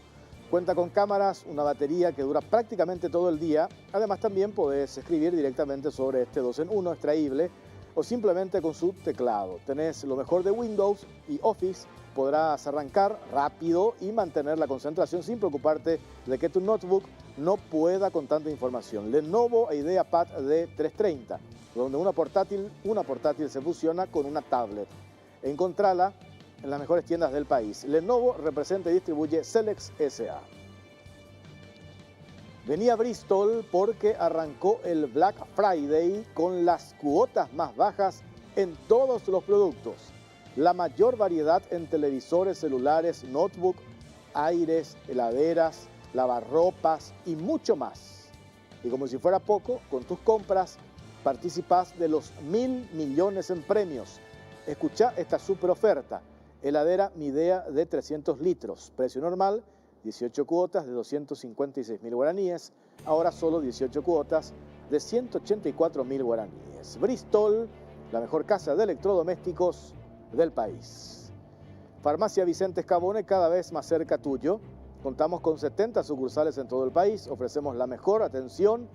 Cuenta con cámaras, una batería que dura prácticamente todo el día. Además también podés escribir directamente sobre este 2 en 1 extraíble o simplemente con su teclado. Tenés lo mejor de Windows y Office. Podrás arrancar rápido y mantener la concentración sin preocuparte de que tu notebook no pueda con tanta información. Lenovo IdeaPad D330, donde una portátil se fusiona con una tablet. Encontrala en las mejores tiendas del país. Lenovo representa y distribuye Celex S.A. Venía a Bristol porque arrancó el Black Friday con las cuotas más bajas en todos los productos. La mayor variedad en televisores, celulares, notebook, aires, heladeras, lavarropas y mucho más. Y como si fuera poco, con tus compras participás de los 1.000 millones en premios. Escuchá esta super oferta. Heladera Midea de 300 litros. Precio normal, 18 cuotas de 256.000 guaraníes. Ahora solo 18 cuotas de 184.000 guaraníes. Bristol, la mejor casa de electrodomésticos del país. Farmacia Vicente Escabone, cada vez más cerca tuyo. Contamos con 70 sucursales en todo el país. Ofrecemos la mejor atención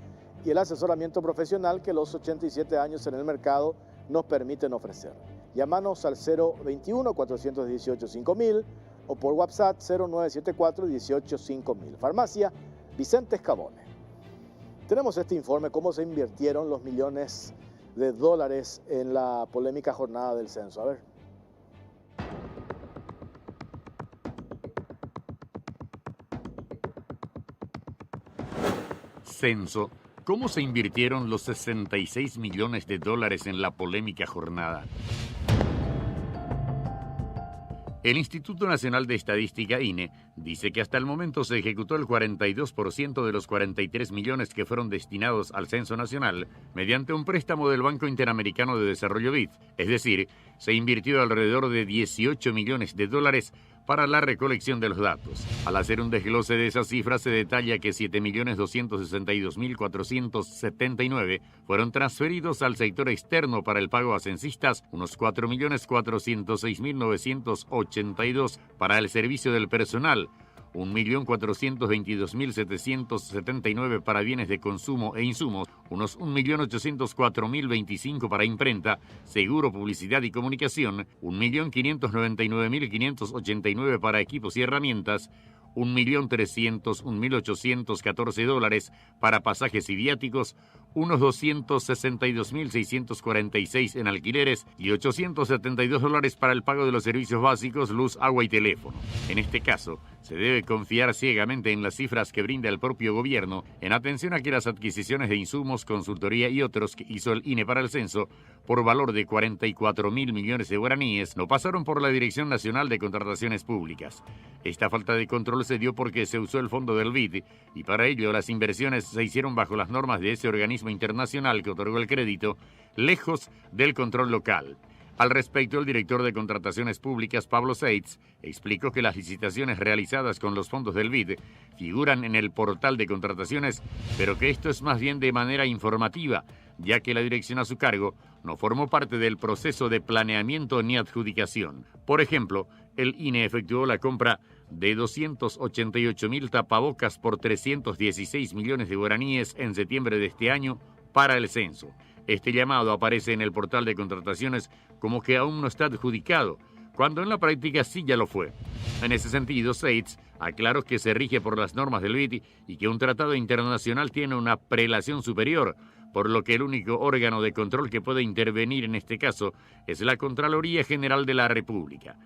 y el asesoramiento profesional que los 87 años en el mercado nos permiten ofrecer. Llámanos al 021-418-5000 o por WhatsApp 0974-18-5000. Farmacia Vicente Escabone. Tenemos este informe, cómo se invirtieron los millones de dólares en la polémica jornada del censo. A ver. Censo. ¿Cómo se invirtieron los 66 millones de dólares en la polémica jornada? El Instituto Nacional de Estadística, INE, dice que hasta el momento se ejecutó el 42% de los 43 millones que fueron destinados al Censo Nacional mediante un préstamo del Banco Interamericano de Desarrollo BID. Es decir, se invirtió alrededor de 18 millones de dólares para la recolección de los datos. Al hacer un desglose de esas cifras, se detalla que 7.262.479 fueron transferidos al sector externo para el pago a censistas, unos 4.406.982 para el servicio del personal, 1.422.779 para bienes de consumo e insumos, unos 1.804.025 para imprenta, seguro, publicidad y comunicación, 1.599.589 para equipos y herramientas, 1.301.814 dólares para pasajes y viáticos, unos 262.646 en alquileres y 872 dólares para el pago de los servicios básicos, luz, agua y teléfono. En este caso, se debe confiar ciegamente en las cifras que brinda el propio gobierno, en atención a que las adquisiciones de insumos, consultoría y otros que hizo el INE para el censo, por valor de 44.000 millones de guaraníes, no pasaron por la Dirección Nacional de Contrataciones Públicas. Esta falta de control se dio porque se usó el fondo del BID y para ello las inversiones se hicieron bajo las normas de ese organismo internacional que otorgó el crédito, lejos del control local. Al respecto, el director de Contrataciones Públicas, Pablo Seitz, explicó que las licitaciones realizadas con los fondos del BID figuran en el portal de contrataciones, pero que esto es más bien de manera informativa, ya que la dirección a su cargo no formó parte del proceso de planeamiento ni adjudicación. Por ejemplo, el INE efectuó la compra de 288.000 tapabocas por 316 millones de guaraníes en septiembre de este año para el censo. Este llamado aparece en el portal de contrataciones como que aún no está adjudicado, cuando en la práctica sí ya lo fue. En ese sentido, Seitz aclaró que se rige por las normas del BID y que un tratado internacional tiene una prelación superior, por lo que el único órgano de control que puede intervenir en este caso es la Contraloría General de la República.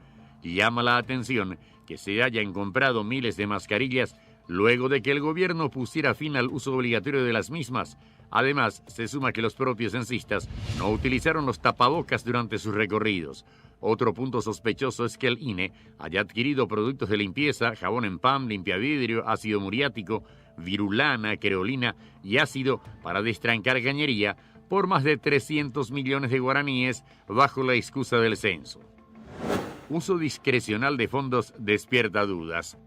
Llama la atención que se hayan comprado miles de mascarillas luego de que el gobierno pusiera fin al uso obligatorio de las mismas. Además, se suma que los propios censistas no utilizaron los tapabocas durante sus recorridos. Otro punto sospechoso es que el INE haya adquirido productos de limpieza, jabón en PAM, limpiavidrio, ácido muriático, virulana, creolina y ácido para destrancar cañería por más de 300 millones de guaraníes bajo la excusa del censo. Uso discrecional de fondos despierta dudas.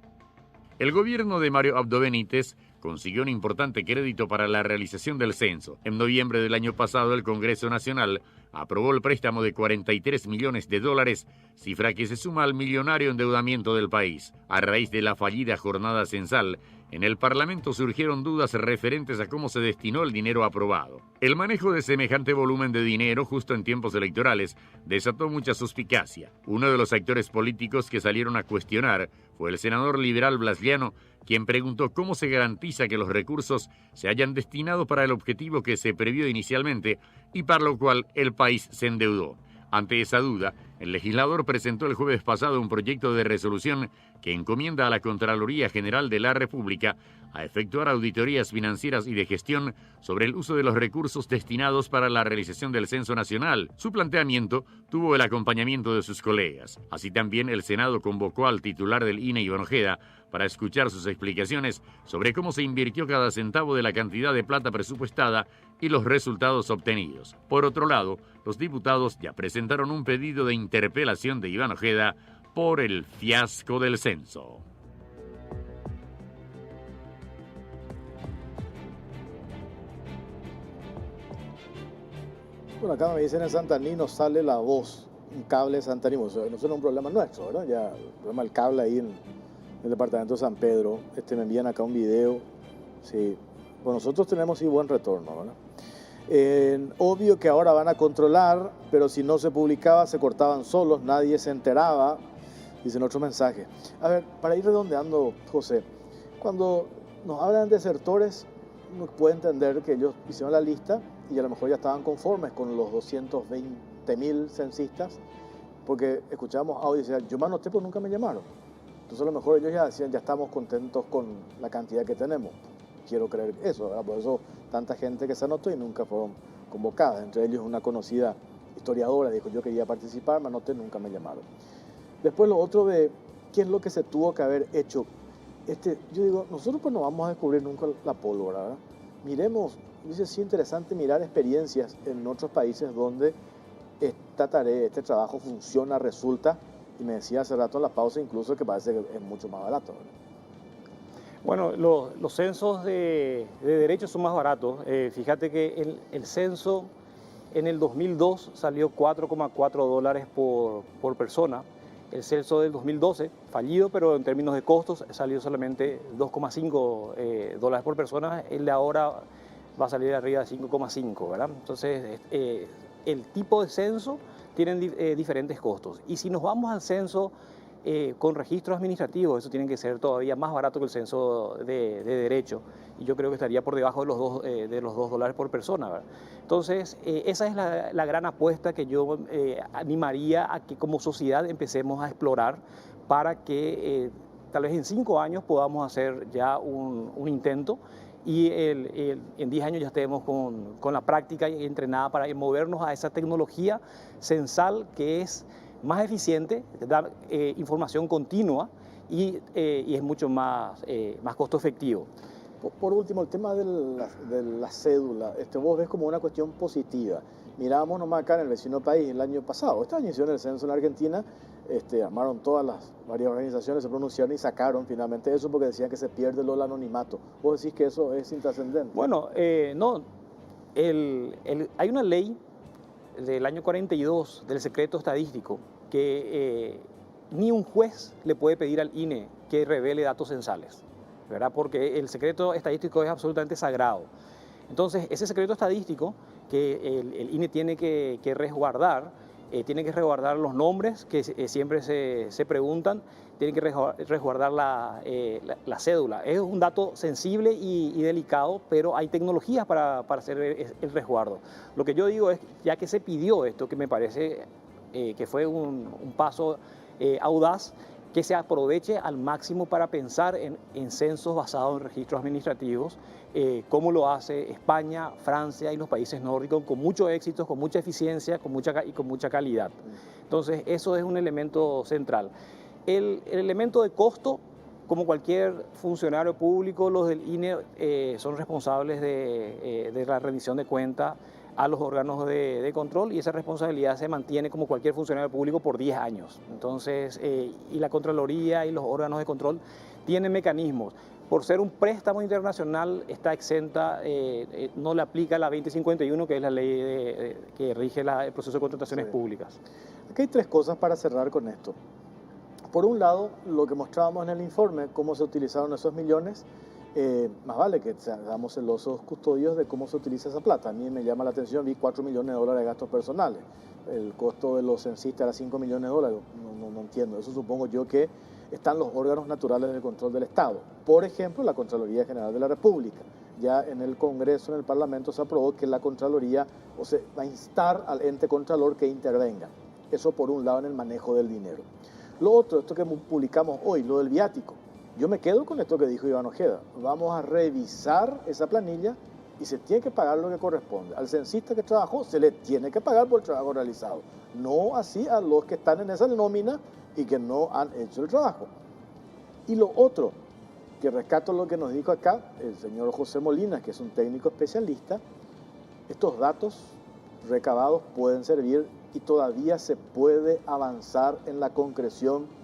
El gobierno de Mario Abdo Benítez consiguió un importante crédito para la realización del censo. En noviembre del año pasado, el Congreso Nacional aprobó el préstamo de 43 millones de dólares, cifra que se suma al millonario endeudamiento del país. A raíz de la fallida jornada censal, en el Parlamento surgieron dudas referentes a cómo se destinó el dinero aprobado. El manejo de semejante volumen de dinero justo en tiempos electorales desató mucha suspicacia. Uno de los actores políticos que salieron a cuestionar fue el senador liberal Blas Llano, quien preguntó cómo se garantiza que los recursos se hayan destinado para el objetivo que se previó inicialmente y para lo cual el país se endeudó. Ante esa duda, el legislador presentó el jueves pasado un proyecto de resolución que encomienda a la Contraloría General de la República a efectuar auditorías financieras y de gestión sobre el uso de los recursos destinados para la realización del Censo Nacional. Su planteamiento tuvo el acompañamiento de sus colegas. Así también el Senado convocó al titular del INE, Iván Ojeda, para escuchar sus explicaciones sobre cómo se invirtió cada centavo de la cantidad de plata presupuestada y los resultados obtenidos. Por otro lado, los diputados ya presentaron un pedido de interpelación de Iván Ojeda por el fiasco del censo. Bueno, acá me dicen en Santaní no sale la voz, un cable Santaní, no es un problema nuestro, ¿verdad? Ya, el problema del cable ahí en el departamento de San Pedro. Me envían acá un video, sí, Pues nosotros tenemos sí buen retorno, ¿verdad? Obvio que ahora van a controlar, pero si no se publicaba se cortaban solos, nadie se enteraba, dicen otro mensaje. A ver, para ir redondeando, José, cuando nos hablan de desertores, uno puede entender que ellos hicieron la lista y a lo mejor ya estaban conformes con los 220.000 censistas, porque escuchábamos audio y decían, yo me anoté pero nunca me llamaron. Entonces a lo mejor ellos ya decían, ya estamos contentos con la cantidad que tenemos. Quiero creer eso, ¿verdad? Por eso tanta gente que se anotó y nunca fueron convocadas. Entre ellos una conocida historiadora dijo, yo quería participar, me anoté, nunca me llamaron. Después lo otro de qué es lo que se tuvo que haber hecho. Yo digo, nosotros pues no vamos a descubrir nunca la pólvora, ¿verdad? Miremos, dice, sí, interesante mirar experiencias en otros países donde esta tarea, este trabajo funciona, resulta, y me decía hace rato en la pausa incluso que parece que es mucho más barato, ¿verdad? Bueno, los censos de derechos son más baratos. Fíjate que el censo en el 2002 salió $4,4 por persona. El censo del 2012, fallido, pero en términos de costos, salió solamente $2,5 por persona. El de ahora va a salir arriba de 5,5, ¿verdad? Entonces, el tipo de censo tiene diferentes costos. Y si nos vamos al censo con registros administrativos, eso tiene que ser todavía más barato que el censo de derecho, y yo creo que estaría por debajo de los $2 por persona, ¿verdad? Entonces, esa es la gran apuesta que yo animaría a que como sociedad empecemos a explorar para que tal vez en 5 años podamos hacer ya un intento y en 10 años ya estemos con la práctica y entrenada para movernos a esa tecnología censal que es más eficiente, da información continua y es mucho más costo efectivo. Por último, el tema de la cédula, vos ves como una cuestión positiva. Mirábamos nomás acá en el vecino país el año pasado, este año hicieron el censo en Argentina, armaron todas las varias organizaciones, se pronunciaron y sacaron finalmente eso porque decían que se pierde lo del anonimato. ¿Vos decís que eso es intrascendente? Bueno, no, hay una ley del año 42 del secreto estadístico que ni un juez le puede pedir al INE que revele datos censales, ¿verdad? Porque el secreto estadístico es absolutamente sagrado. Entonces, ese secreto estadístico que el INE tiene que resguardar, tiene que resguardar los nombres que siempre se preguntan, tiene que resguardar la cédula. Es un dato sensible y delicado, pero hay tecnologías para hacer el resguardo. Lo que yo digo es, ya que se pidió esto, que me parece que fue un paso audaz, que se aproveche al máximo para pensar en censos basados en registros administrativos, como lo hace España, Francia y los países nórdicos, con mucho éxito, con mucha eficiencia y con mucha calidad. Entonces, eso es un elemento central. El elemento de costo, como cualquier funcionario público, los del INE son responsables de la rendición de cuentas a los órganos de control, y esa responsabilidad se mantiene como cualquier funcionario público por 10 años. Entonces, y la Contraloría y los órganos de control tienen mecanismos. Por ser un préstamo internacional está exenta, no le aplica la 2051, que es la ley que rige el proceso de contrataciones públicas. Aquí hay 3 cosas para cerrar con esto. Por un lado, lo que mostrábamos en el informe, cómo se utilizaron esos millones. Más vale que seamos celosos custodios de cómo se utiliza esa plata. A mí me llama la atención, vi $4 millones de gastos personales. El costo de los censistas era $5 millones. No entiendo. Eso supongo yo que están los órganos naturales de control del Estado. Por ejemplo, la Contraloría General de la República. Ya en el Congreso, en el Parlamento, se aprobó que la Contraloría va a instar al ente contralor que intervenga. Eso por un lado en el manejo del dinero. Lo otro, esto que publicamos hoy, lo del viático. Yo me quedo con esto que dijo Iván Ojeda. Vamos a revisar esa planilla y se tiene que pagar lo que corresponde. Al censista que trabajó se le tiene que pagar por el trabajo realizado. No así a los que están en esa nómina y que no han hecho el trabajo. Y lo otro, que rescato lo que nos dijo acá el señor José Molina, que es un técnico especialista, estos datos recabados pueden servir y todavía se puede avanzar en la concreción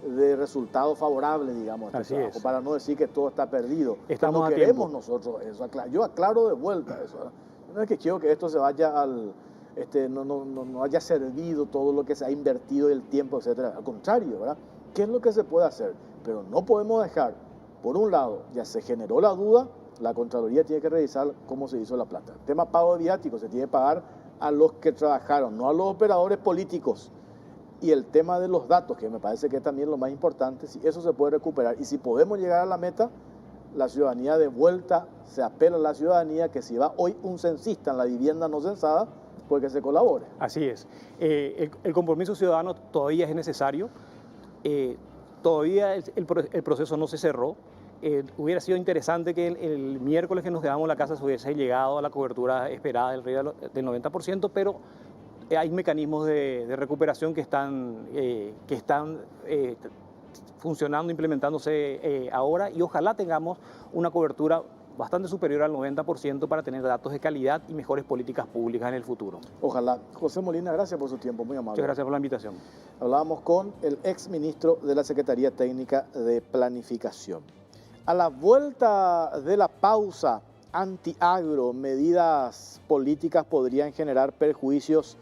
de resultados favorables, digamos, para no decir que todo está perdido. Estamos no queremos nosotros eso. Yo aclaro de vuelta eso. No es que quiero que esto se vaya no haya servido todo lo que se ha invertido, el tiempo, etcétera. Al contrario, ¿verdad? ¿Qué es lo que se puede hacer? Pero no podemos dejar, por un lado, ya se generó la duda, La Contraloría tiene que revisar cómo se hizo la plata. El tema pago de viáticos se tiene que pagar a los que trabajaron, no a los operadores políticos. Y el tema de los datos, que me parece que es también lo más importante, si eso se puede recuperar. Y si podemos llegar a la meta, la ciudadanía de vuelta, se apela a la ciudadanía que si va hoy un censista en la vivienda no censada, pues que se colabore. Así es. El compromiso ciudadano todavía es necesario. Todavía el proceso no se cerró. Hubiera sido interesante que el miércoles que nos quedamos en la casa se hubiese llegado a la cobertura esperada del 90%, pero hay mecanismos de recuperación que están funcionando, implementándose ahora, y ojalá tengamos una cobertura bastante superior al 90% para tener datos de calidad y mejores políticas públicas en el futuro. Ojalá. José Molina, gracias por su tiempo, muy amable. Muchas gracias por la invitación. Hablábamos con el exministro de la Secretaría Técnica de Planificación. A la vuelta de la pausa antiagro, medidas políticas podrían generar perjuicios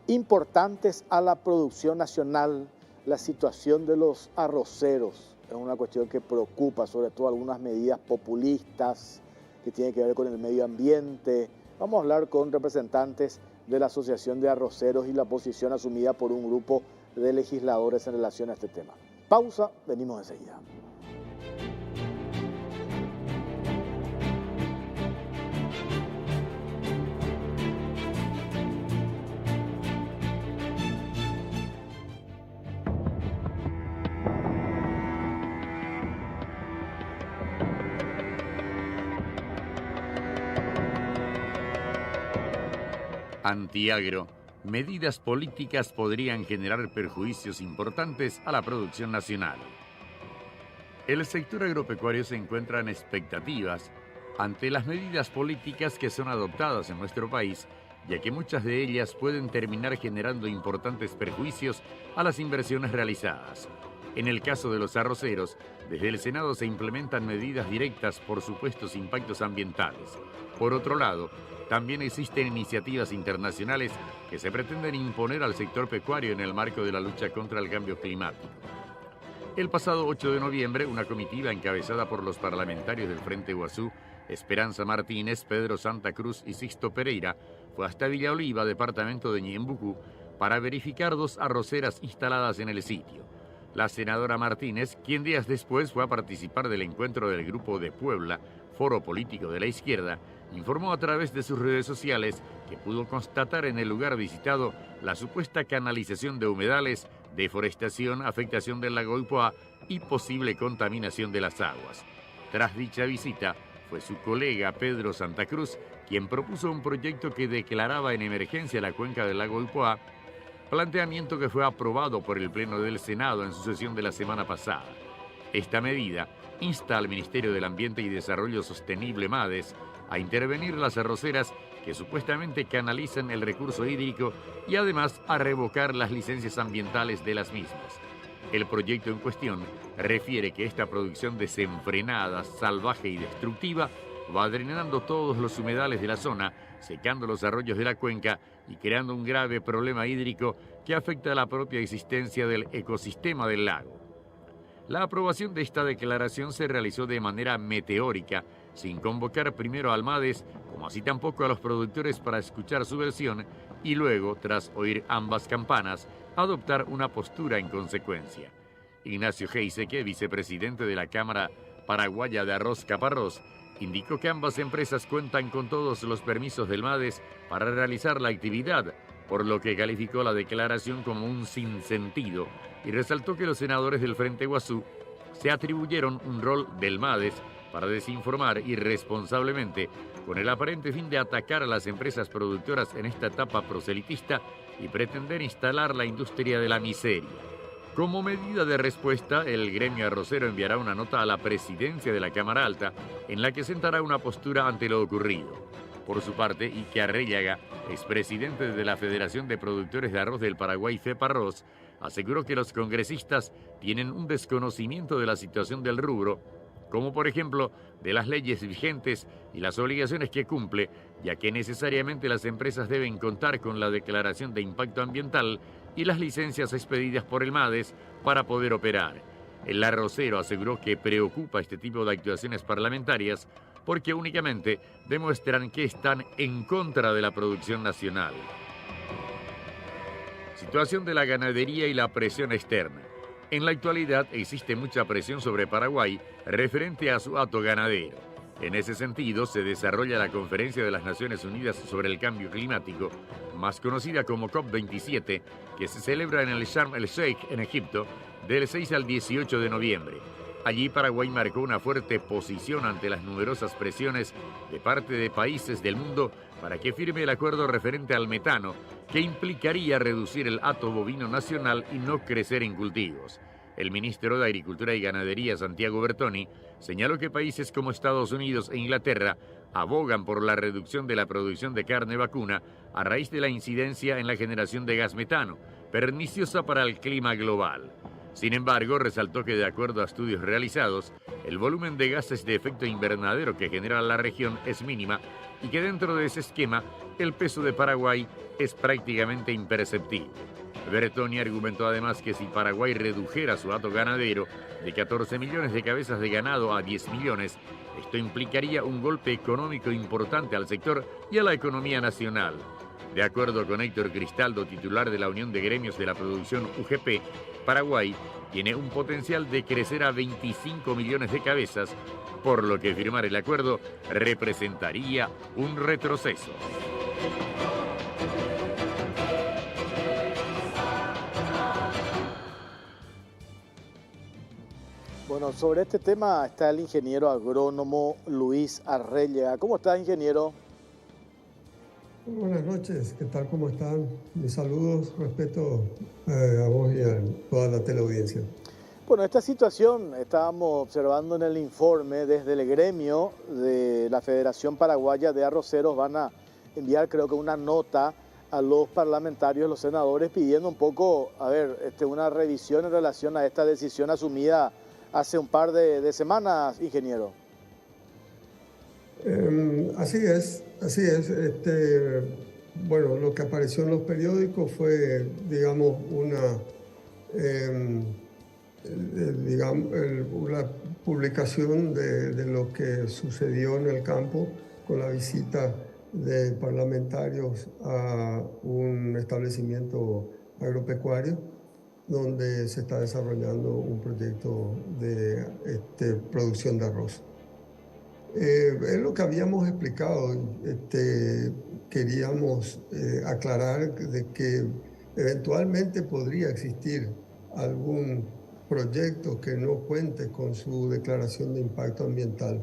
importantes a la producción nacional. La situación de los arroceros es una cuestión que preocupa, sobre todo algunas medidas populistas que tienen que ver con el medio ambiente. Vamos a hablar con representantes de la Asociación de Arroceros y la posición asumida por un grupo de legisladores en relación a este tema. Pausa, venimos enseguida. Antiagro. Medidas políticas podrían generar perjuicios importantes a la producción nacional. El sector agropecuario se encuentra en expectativas ante las medidas políticas que son adoptadas en nuestro país, ya que muchas de ellas pueden terminar generando importantes perjuicios a las inversiones realizadas. En el caso de los arroceros, desde el Senado se implementan medidas directas por supuestos impactos ambientales. Por otro lado, también existen iniciativas internacionales que se pretenden imponer al sector pecuario en el marco de la lucha contra el cambio climático. El pasado 8 de noviembre, una comitiva encabezada por los parlamentarios del Frente Guazú, Esperanza Martínez, Pedro Santa Cruz y Sixto Pereira, fue hasta Villa Oliva, departamento de Ñembucú, para verificar 2 arroceras instaladas en el sitio. La senadora Martínez, quien días después fue a participar del encuentro del Grupo de Puebla, Foro Político de la Izquierda, informó a través de sus redes sociales que pudo constatar en el lugar visitado la supuesta canalización de humedales, deforestación, afectación del lago Ipoá y posible contaminación de las aguas. Tras dicha visita, fue su colega Pedro Santa Cruz quien propuso un proyecto que declaraba en emergencia la cuenca del lago Ipoá, planteamiento que fue aprobado por el Pleno del Senado en su sesión de la semana pasada. Esta medida insta al Ministerio del Ambiente y Desarrollo Sostenible, MADES, a intervenir las arroceras que supuestamente canalizan el recurso hídrico y además a revocar las licencias ambientales de las mismas. El proyecto en cuestión refiere que esta producción desenfrenada, salvaje y destructiva va drenando todos los humedales de la zona, secando los arroyos de la cuenca y creando un grave problema hídrico que afecta a la propia existencia del ecosistema del lago. La aprobación de esta declaración se realizó de manera meteórica, sin convocar primero al MADES, como así tampoco a los productores para escuchar su versión, y luego, tras oír ambas campanas, adoptar una postura en consecuencia. Ignacio Heiseque, vicepresidente de la Cámara Paraguaya de Arroz Caparrós, indicó que ambas empresas cuentan con todos los permisos del MADES para realizar la actividad, por lo que calificó la declaración como un sinsentido y resaltó que los senadores del Frente Guazú se atribuyeron un rol del MADES para desinformar irresponsablemente con el aparente fin de atacar a las empresas productoras en esta etapa proselitista y pretender instalar la industria de la miseria. Como medida de respuesta, el gremio arrocero enviará una nota a la presidencia de la Cámara Alta en la que sentará una postura ante lo ocurrido. Por su parte, Ike Arrellaga, expresidente de la Federación de Productores de Arroz del Paraguay, FEPARROS, aseguró que los congresistas tienen un desconocimiento de la situación del rubro, como por ejemplo de las leyes vigentes y las obligaciones que cumple, ya que necesariamente las empresas deben contar con la declaración de impacto ambiental y las licencias expedidas por el MADES para poder operar. El arrocero aseguró que preocupa este tipo de actuaciones parlamentarias porque únicamente demuestran que están en contra de la producción nacional. Situación de la ganadería y la presión externa. En la actualidad existe mucha presión sobre Paraguay referente a su hato ganadero. En ese sentido, se desarrolla la Conferencia de las Naciones Unidas sobre el Cambio Climático, más conocida como COP27, que se celebra en el Sharm el Sheikh, en Egipto, del 6 al 18 de noviembre. Allí Paraguay marcó una fuerte posición ante las numerosas presiones de parte de países del mundo para que firme el acuerdo referente al metano, que implicaría reducir el hato bovino nacional y no crecer en cultivos. El ministro de Agricultura y Ganadería, Santiago Bertoni, señaló que países como Estados Unidos e Inglaterra abogan por la reducción de la producción de carne vacuna a raíz de la incidencia en la generación de gas metano, perniciosa para el clima global. Sin embargo, resaltó que de acuerdo a estudios realizados, el volumen de gases de efecto invernadero que genera la región es mínima y que dentro de ese esquema, el peso de Paraguay es prácticamente imperceptible. Bertoni argumentó además que si Paraguay redujera su hato ganadero de 14 millones de cabezas de ganado a 10 millones, esto implicaría un golpe económico importante al sector y a la economía nacional. De acuerdo con Héctor Cristaldo, titular de la Unión de Gremios de la Producción UGP, Paraguay tiene un potencial de crecer a 25 millones de cabezas, por lo que firmar el acuerdo representaría un retroceso. Bueno, sobre este tema está el ingeniero agrónomo Luis Arrellega. ¿Cómo estás, ingeniero? Buenas noches, ¿qué tal? ¿Cómo están? Mis saludos, respeto a vos y a toda la teleaudiencia. Bueno, esta situación estábamos observando en el informe desde el gremio de la Federación Paraguaya de Arroceros. Van a enviar, creo que, una nota a los parlamentarios, los senadores, pidiendo un poco, una revisión en relación a esta decisión asumida hace un par de semanas, ingeniero. Así es. Bueno, lo que apareció en los periódicos fue, digamos, una publicación de lo que sucedió en el campo con la visita de parlamentarios a un establecimiento agropecuario donde se está desarrollando un proyecto de producción de arroz. Es lo que habíamos explicado. Queríamos aclarar de que eventualmente podría existir algún proyecto que no cuente con su declaración de impacto ambiental.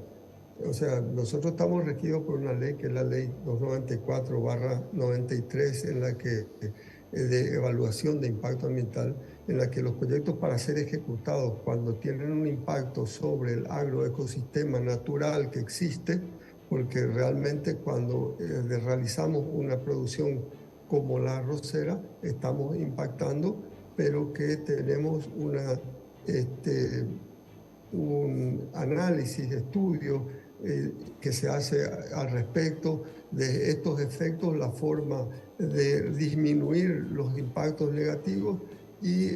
O sea, nosotros estamos regidos por una ley que es la ley 294/93 en la que de evaluación de impacto ambiental, en la que los proyectos para ser ejecutados cuando tienen un impacto sobre el agroecosistema natural que existe, porque realmente cuando realizamos una producción como la arrocera, estamos impactando, pero que tenemos un análisis, estudio que se hace al respecto de estos efectos, la forma de disminuir los impactos negativos y,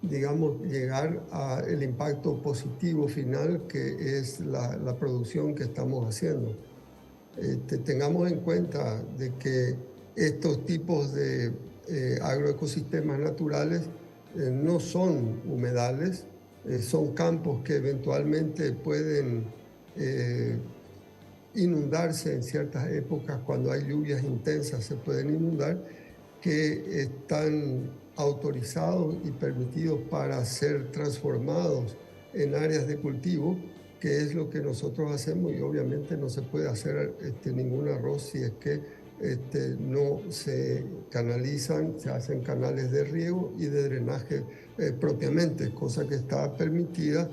digamos, llegar al impacto positivo final, que es la producción que estamos haciendo. Tengamos en cuenta de que estos tipos de agroecosistemas naturales no son humedales, son campos que eventualmente pueden inundarse en ciertas épocas. Cuando hay lluvias intensas se pueden inundar, que están autorizados y permitidos para ser transformados en áreas de cultivo, que es lo que nosotros hacemos. Y obviamente no se puede hacer ningún arroz si es que no se canalizan, se hacen canales de riego y de drenaje propiamente, cosa que está permitida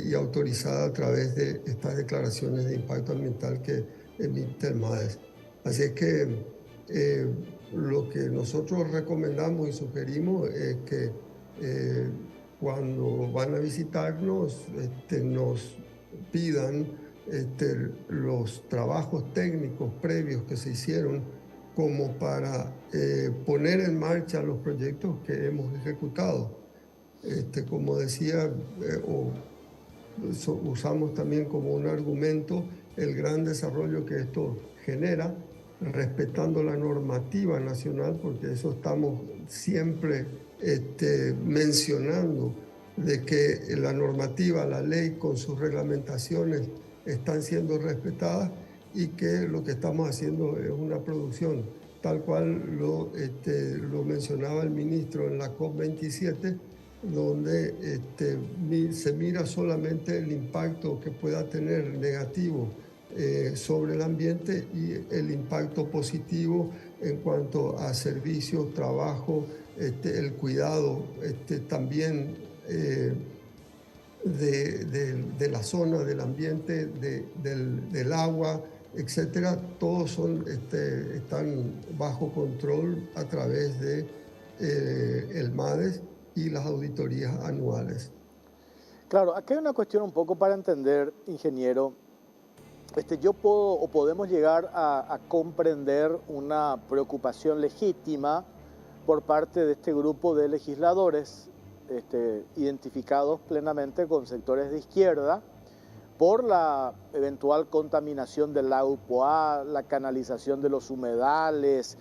y autorizada a través de estas declaraciones de impacto ambiental que emite el MADES. Así es que lo que nosotros recomendamos y sugerimos es que cuando van a visitarnos nos pidan los trabajos técnicos previos que se hicieron como para poner en marcha los proyectos que hemos ejecutado. Como decía, usamos también como un argumento el gran desarrollo que esto genera, respetando la normativa nacional, porque eso estamos siempre mencionando, de que la normativa, la ley con sus reglamentaciones están siendo respetadas y que lo que estamos haciendo es una producción, tal cual lo mencionaba el ministro en la COP27, donde se mira solamente el impacto que pueda tener negativo sobre el ambiente y el impacto positivo en cuanto a servicios, trabajo, el cuidado también de la zona, del ambiente, del agua, etcétera. Todos están bajo control a través de el MADES y las auditorías anuales. Claro, aquí hay una cuestión un poco para entender, ingeniero. Yo puedo o podemos llegar a comprender una preocupación legítima por parte de este grupo de legisladores identificados plenamente con sectores de izquierda por la eventual contaminación del lago Upoá, la canalización de los humedales,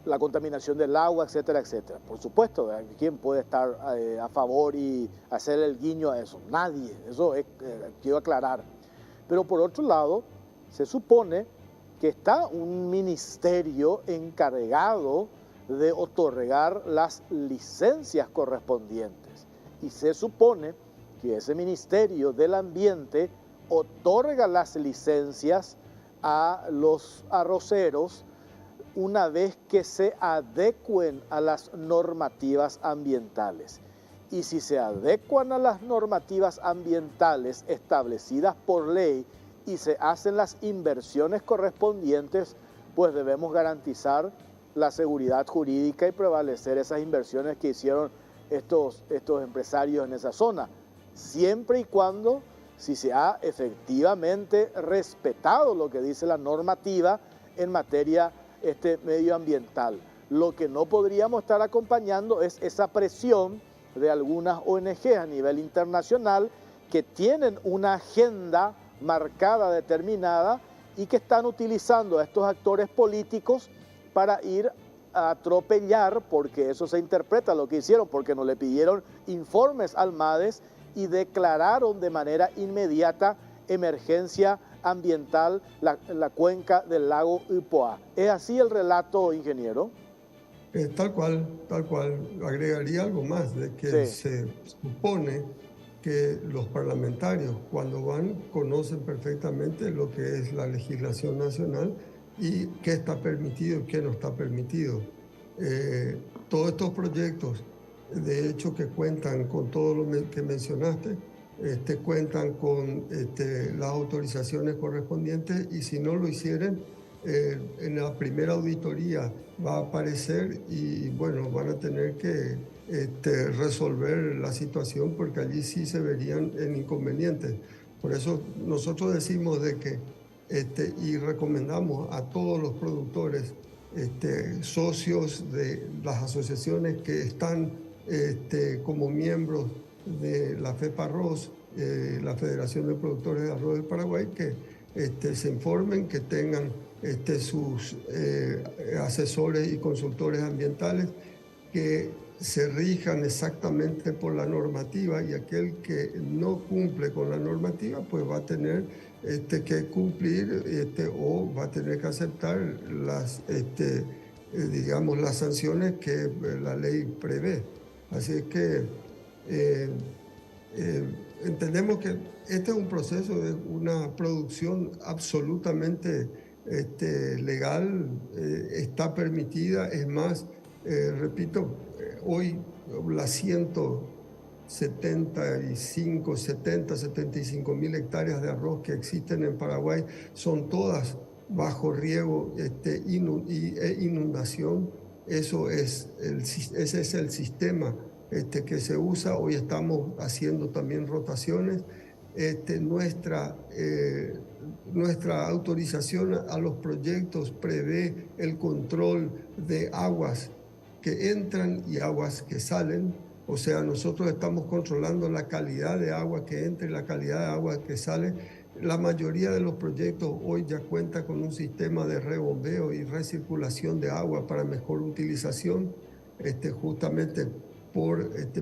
la contaminación del agua, etcétera, etcétera. Por supuesto, ¿quién puede estar a favor y hacer el guiño a eso? Nadie, eso quiero aclarar. Pero por otro lado, se supone que está un ministerio encargado de otorgar las licencias correspondientes. Y se supone que ese Ministerio del Ambiente otorga las licencias a los arroceros una vez que se adecuen a las normativas ambientales. Y si se adecuan a las normativas ambientales establecidas por ley y se hacen las inversiones correspondientes, pues debemos garantizar la seguridad jurídica y prevalecer esas inversiones que hicieron estos empresarios en esa zona, siempre y cuando, si se ha efectivamente respetado lo que dice la normativa en materia medioambiental. Lo que no podríamos estar acompañando es esa presión de algunas ONG a nivel internacional que tienen una agenda marcada, determinada, y que están utilizando a estos actores políticos para ir a atropellar, porque eso se interpreta lo que hicieron, porque no le pidieron informes al MADES y declararon de manera inmediata emergencia ambiental la cuenca del lago Upoá. ¿Es así el relato, ingeniero? Tal cual. Agregaría algo más, de que se supone que los parlamentarios, cuando van, conocen perfectamente lo que es la legislación nacional y qué está permitido y qué no está permitido. Todos estos proyectos, de hecho, que cuentan con todo lo que mencionaste, cuentan con las autorizaciones correspondientes, y si no lo hicieran, en la primera auditoría va a aparecer y bueno, van a tener que resolver la situación, porque allí sí se verían en inconvenientes. Por eso nosotros decimos de que y recomendamos a todos los productores, socios de las asociaciones que están como miembros de la FEPARROS, la Federación de Productores de Arroz del Paraguay, que se informen, que tengan sus asesores y consultores ambientales, que se rijan exactamente por la normativa, y aquel que no cumple con la normativa pues va a tener que cumplir o va a tener que aceptar las digamos las sanciones que la ley prevé. Así es que entendemos que este es un proceso de una producción absolutamente legal, está permitida. Es más, repito, hoy las 75 mil hectáreas de arroz que existen en Paraguay son todas bajo riego e inundación. Ese es el sistema que se usa. Hoy estamos haciendo también rotaciones. Nuestra autorización a los proyectos prevé el control de aguas que entran y aguas que salen. O sea, nosotros estamos controlando la calidad de agua que entra y la calidad de agua que sale. La mayoría de los proyectos hoy ya cuenta con un sistema de rebombeo y recirculación de agua para mejor utilización, justamente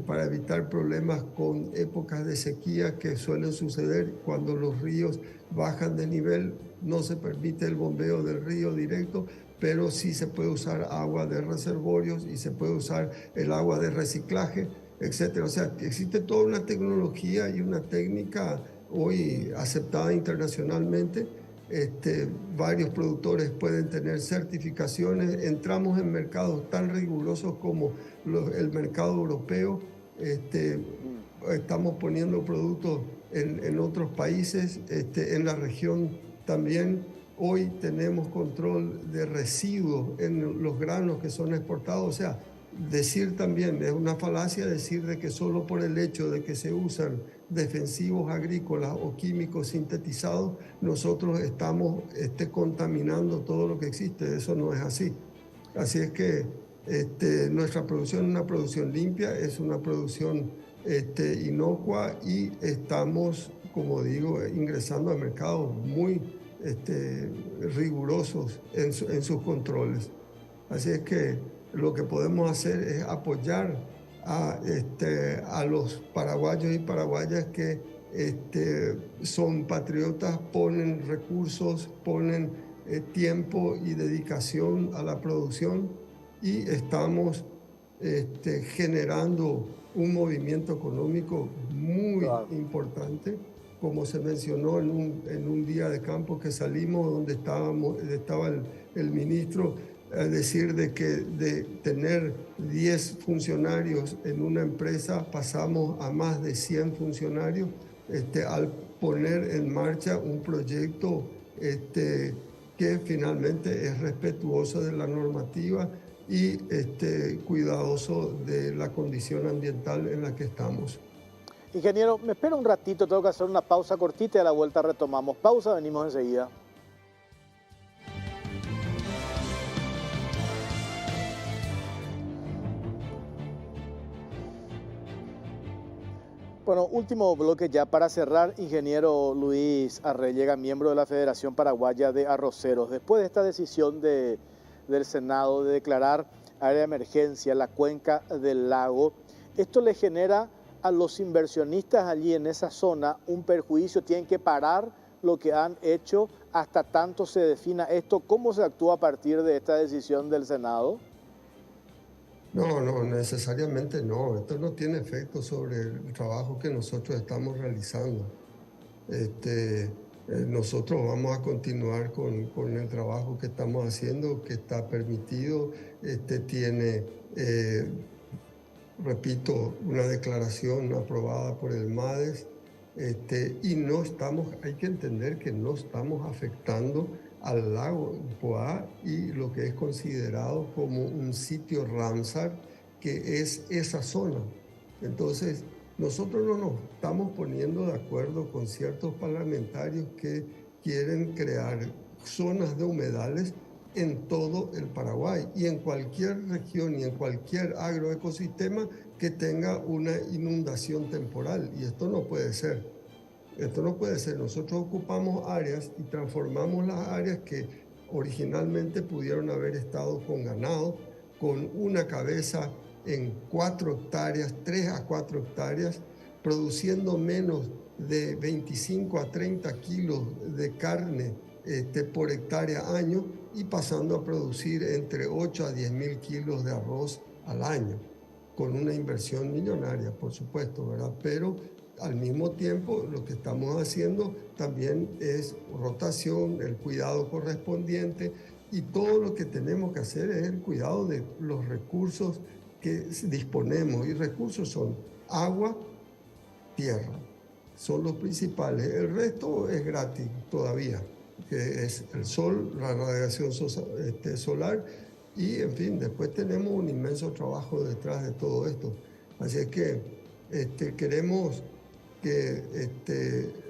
para evitar problemas con épocas de sequía que suelen suceder cuando los ríos bajan de nivel. No se permite el bombeo del río directo, pero sí se puede usar agua de reservorios y se puede usar el agua de reciclaje, etc. O sea, existe toda una tecnología y una técnica hoy aceptada internacionalmente. Varios productores pueden tener certificaciones. Entramos en mercados tan rigurosos como el mercado europeo. Estamos poniendo productos en otros países, en la región también. Hoy tenemos control de residuos en los granos que son exportados. O sea, decir también, es una falacia decir de que solo por el hecho de que se usan defensivos agrícolas o químicos sintetizados, nosotros estamos contaminando todo lo que existe. Eso no es así. Así es que nuestra producción es una producción limpia, es una producción inocua, y estamos, como digo, ingresando a mercados muy rigurosos en sus controles. Así es que lo que podemos hacer es apoyar a los paraguayos y paraguayas que son patriotas, ponen recursos, ponen tiempo y dedicación a la producción, y estamos generando un movimiento económico muy importante. Como se mencionó en un día de campo que salimos, donde estaba el ministro, a decir de que de tener 10 funcionarios en una empresa pasamos a más de 100 funcionarios al poner en marcha un proyecto que finalmente es respetuoso de la normativa y cuidadoso de la condición ambiental en la que estamos. Ingeniero, me espera un ratito, tengo que hacer una pausa cortita y a la vuelta retomamos. Pausa, venimos enseguida. Bueno, último bloque ya para cerrar. Ingeniero Luis Arrellega, miembro de la Federación Paraguaya de Arroceros. Después de esta decisión del Senado de declarar área de emergencia la cuenca del lago, ¿esto le genera a los inversionistas allí en esa zona un perjuicio? ¿Tienen que parar lo que han hecho hasta tanto se defina esto? ¿Cómo se actúa a partir de esta decisión del Senado? No, necesariamente no. Esto no tiene efecto sobre el trabajo que nosotros estamos realizando. Nosotros vamos a continuar con el trabajo que estamos haciendo, que está permitido. Tiene, repito, una declaración aprobada por el MADES, y no estamos, hay que entender que no estamos afectando al lago Poá y lo que es considerado como un sitio Ramsar, que es esa zona. Entonces, nosotros no nos estamos poniendo de acuerdo con ciertos parlamentarios que quieren crear zonas de humedales en todo el Paraguay y en cualquier región y en cualquier agroecosistema que tenga una inundación temporal. Y esto no puede ser. Esto no puede ser. Nosotros ocupamos áreas y transformamos las áreas que originalmente pudieron haber estado con ganado, con una cabeza en 4 hectáreas, 3 a 4 hectáreas, produciendo menos de 25 a 30 kilos de carne por hectárea año, y pasando a producir entre 8 a 10 mil kilos de arroz al año, con una inversión millonaria, por supuesto, ¿verdad? Pero al mismo tiempo, lo que estamos haciendo también es rotación, el cuidado correspondiente, y todo lo que tenemos que hacer es el cuidado de los recursos que disponemos. Y recursos son agua, tierra, son los principales. El resto es gratis todavía, que es el sol, la radiación solar, y en fin, después tenemos un inmenso trabajo detrás de todo esto. Así es que queremos que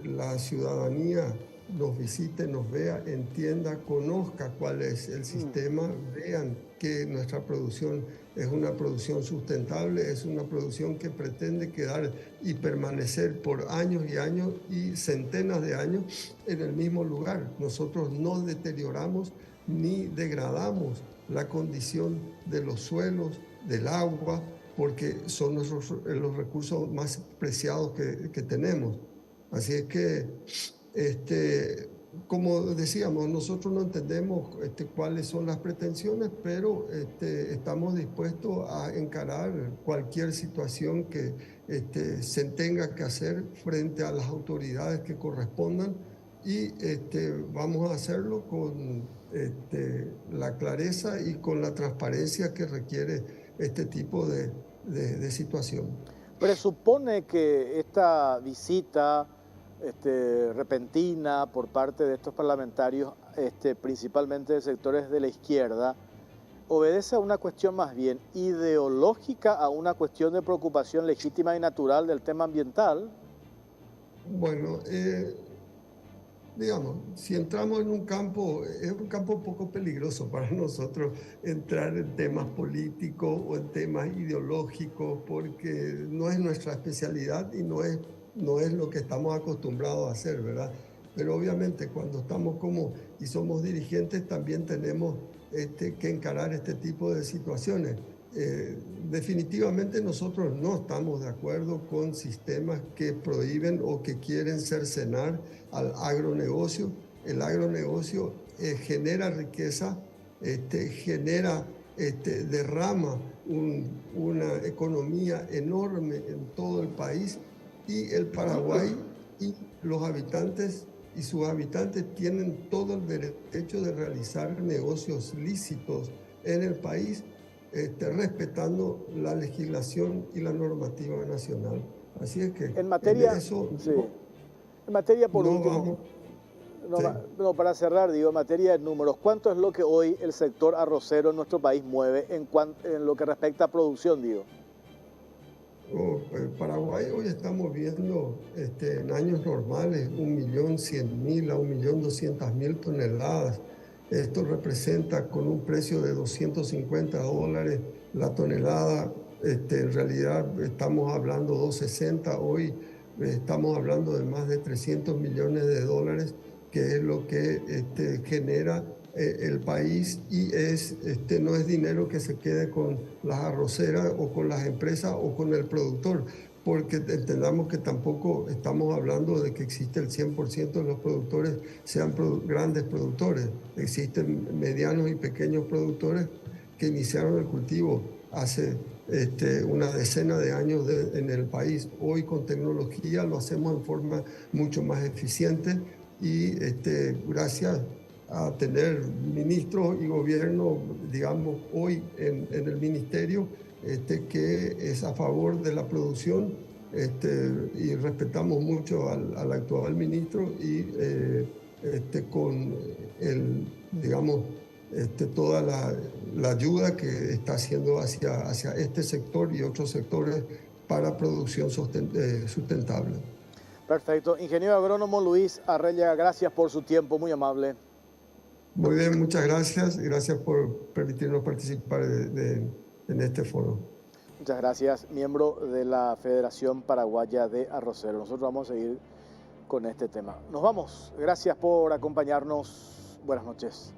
la ciudadanía nos visite, nos vea, entienda, conozca cuál es el sistema, vean que nuestra producción es una producción sustentable, es una producción que pretende quedar y permanecer por años y años y centenas de años en el mismo lugar. Nosotros no deterioramos ni degradamos la condición de los suelos, del agua, porque son los recursos más preciados que tenemos. Así es que, como decíamos, nosotros no entendemos cuáles son las pretensiones, pero estamos dispuestos a encarar cualquier situación que se tenga que hacer frente a las autoridades que correspondan y vamos a hacerlo con la clareza y con la transparencia que requiere este tipo de situación. Presupone que esta visita repentina por parte de estos parlamentarios, principalmente de sectores de la izquierda, obedece a una cuestión más bien ideológica, a una cuestión de preocupación legítima y natural del tema ambiental. Bueno, digamos, si entramos en un campo, es un campo un poco peligroso para nosotros entrar en temas políticos o en temas ideológicos, porque no es nuestra especialidad y no es lo que estamos acostumbrados a hacer, ¿verdad? Pero obviamente cuando estamos y somos dirigentes también tenemos que encarar este tipo de situaciones. Definitivamente nosotros no estamos de acuerdo con sistemas que prohíben o que quieren cercenar al agronegocio. El agronegocio genera riqueza, derrama una economía enorme en todo el país y el Paraguay y los habitantes y sus habitantes tienen todo el derecho de realizar negocios lícitos en el país, respetando la legislación y la normativa nacional. Así es que en materia, en eso sí. En materia por no último, vamos. No, para cerrar, digo, en materia de números, ¿cuánto es lo que hoy el sector arrocero en nuestro país mueve en lo que respecta a producción, digo? Paraguay hoy estamos viendo en años normales 1.100.000 a 1.200.000 toneladas. Esto representa con un precio de $250 la tonelada. En realidad estamos hablando $260. Hoy estamos hablando de más de 300 millones de dólares, que es lo que genera el país y no es dinero que se quede con las arroceras o con las empresas o con el productor, porque entendamos que tampoco estamos hablando de que existe el 100% de los productores sean grandes productores. Existen medianos y pequeños productores que iniciaron el cultivo hace una decena de años en el país. Hoy con tecnología lo hacemos en forma mucho más eficiente y gracias a tener ministros y gobierno, digamos, hoy en el ministerio, que es a favor de la producción, y respetamos mucho al actual ministro y con digamos, toda la ayuda que está haciendo hacia este sector y otros sectores para producción sustentable. Perfecto. Ingeniero agrónomo Luis Arrellaga, gracias por su tiempo, muy amable. Muy bien, muchas gracias y gracias por permitirnos participar en este foro. Muchas gracias, miembro de la Federación Paraguaya de Arroceros. Nosotros vamos a seguir con este tema. Nos vamos. Gracias por acompañarnos. Buenas noches.